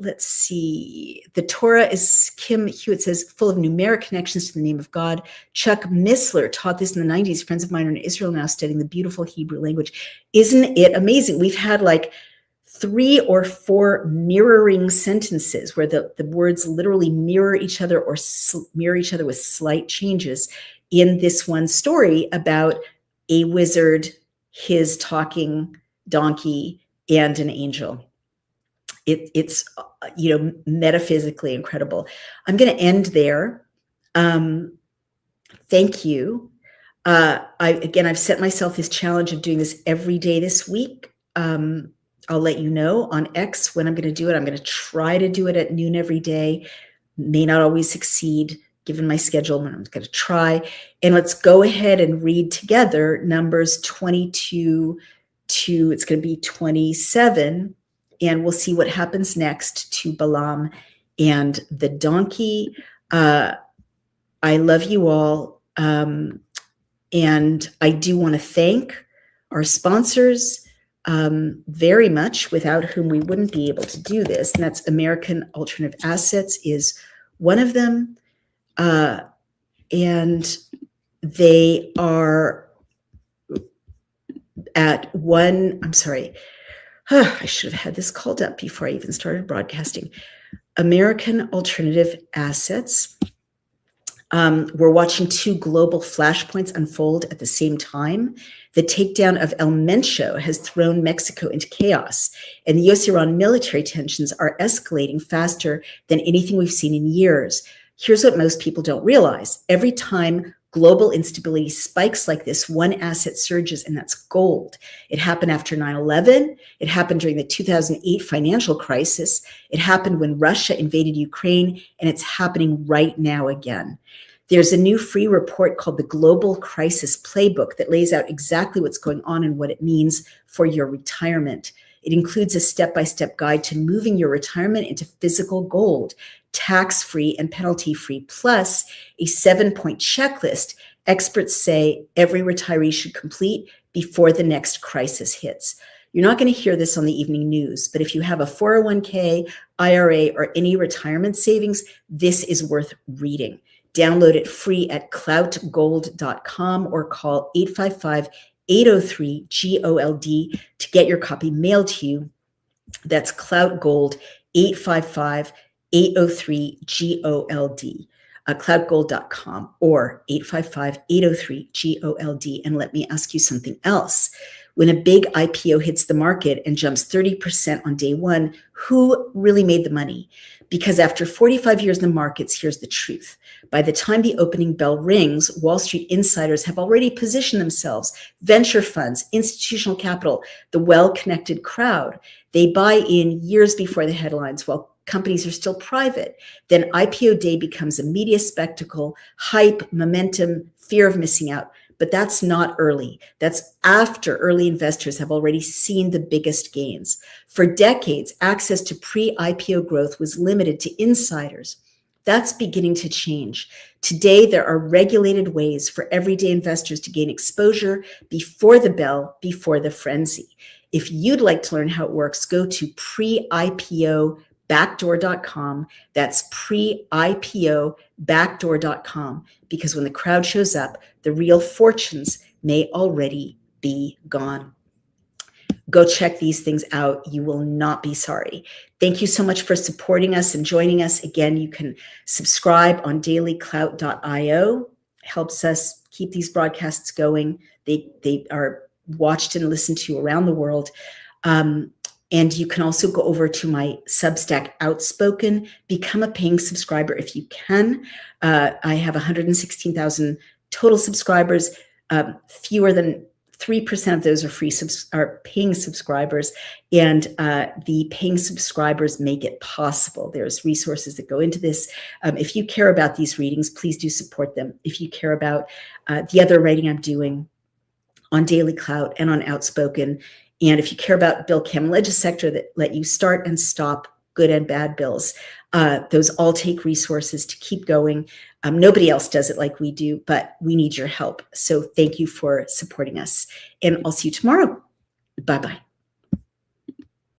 Speaker 1: Let's see. The Torah is, Kim Hewitt says, full of numeric connections to the name of God. Chuck Missler taught this in the 90s. Friends of mine are in Israel now studying the beautiful Hebrew language. Isn't it amazing? We've had like 3 or 4 mirroring sentences where the words literally mirror each other or mirror each other with slight changes in this one story about a wizard, his talking donkey, and an angel. It's metaphysically incredible. I'm going to end there. Thank you. I've set myself this challenge of doing this every day this week. I'll let you know on X when I'm going to do it. I'm going to try to do it at noon every day. May not always succeed given my schedule, but I'm going to try. And let's go ahead and read together Numbers 22 to, it's going to be 27. And we'll see what happens next to Balaam and the donkey. I love you all. And I do want to thank our sponsors very much, without whom we wouldn't be able to do this. And that's American Alternative Assets is one of them. And they are at one, I'm sorry, I should have had this called up before I even started broadcasting. American Alternative Assets. We're watching 2 global flashpoints unfold at the same time. The takedown of El Mencho has thrown Mexico into chaos, and the U.S.-Iran military tensions are escalating faster than anything we've seen in years. Here's what most people don't realize. Every time global instability spikes like this, one asset surges, and that's gold. It happened after 9/11. It happened during the 2008 financial crisis. It happened when Russia invaded Ukraine, and it's happening right now again. There's a new free report called the Global Crisis Playbook that lays out exactly what's going on and what it means for your retirement. It includes a step-by-step guide to moving your retirement into physical gold, tax-free and penalty-free, plus a 7-point checklist experts say every retiree should complete before the next crisis hits. You're not going to hear this on the evening news, but if you have a 401k, IRA, or any retirement savings, this is worth reading. Download it free at cloutgold.com or call 855-803-GOLD to get your copy mailed to you. That's Clout Gold, 855-803-GOLD, cloutgold.com or 855-803-GOLD. And let me ask you something else. When a big IPO hits the market and jumps 30% on day one, who really made the money? Because after 45 years in the markets, here's the truth. By the time the opening bell rings, Wall Street insiders have already positioned themselves. Venture funds, institutional capital, the well-connected crowd. They buy in years before the headlines while companies are still private. Then IPO day becomes a media spectacle, hype, momentum, fear of missing out. But that's not early. That's after early investors have already seen the biggest gains. For decades, access to pre-IPO growth was limited to insiders. That's beginning to change. Today, there are regulated ways for everyday investors to gain exposure before the bell, before the frenzy. If you'd like to learn how it works, go to preIPObackdoor.com. That's preIPObackdoor.com, because when the crowd shows up, the real fortunes may already be gone. Go check these things out. You will not be sorry. Thank you so much for supporting us and joining us. Again, you can subscribe on dailyclout.io. Helps us keep these broadcasts going. They are watched and listened to around the world. And you can also go over to my Substack, Outspoken. Become a paying subscriber if you can. I have 116,000 total subscribers. Fewer than 3% of those are paying subscribers, and the paying subscribers make it possible. There's resources that go into this. If you care about these readings, please do support them. If you care about the other writing I'm doing on Daily Clout and on Outspoken, and if you care about Bill Cam Legisector that let you start and stop good and bad bills, those all take resources to keep going. Nobody else does it like we do, but we need your help. So thank you for supporting us. And I'll see you tomorrow. Bye-bye.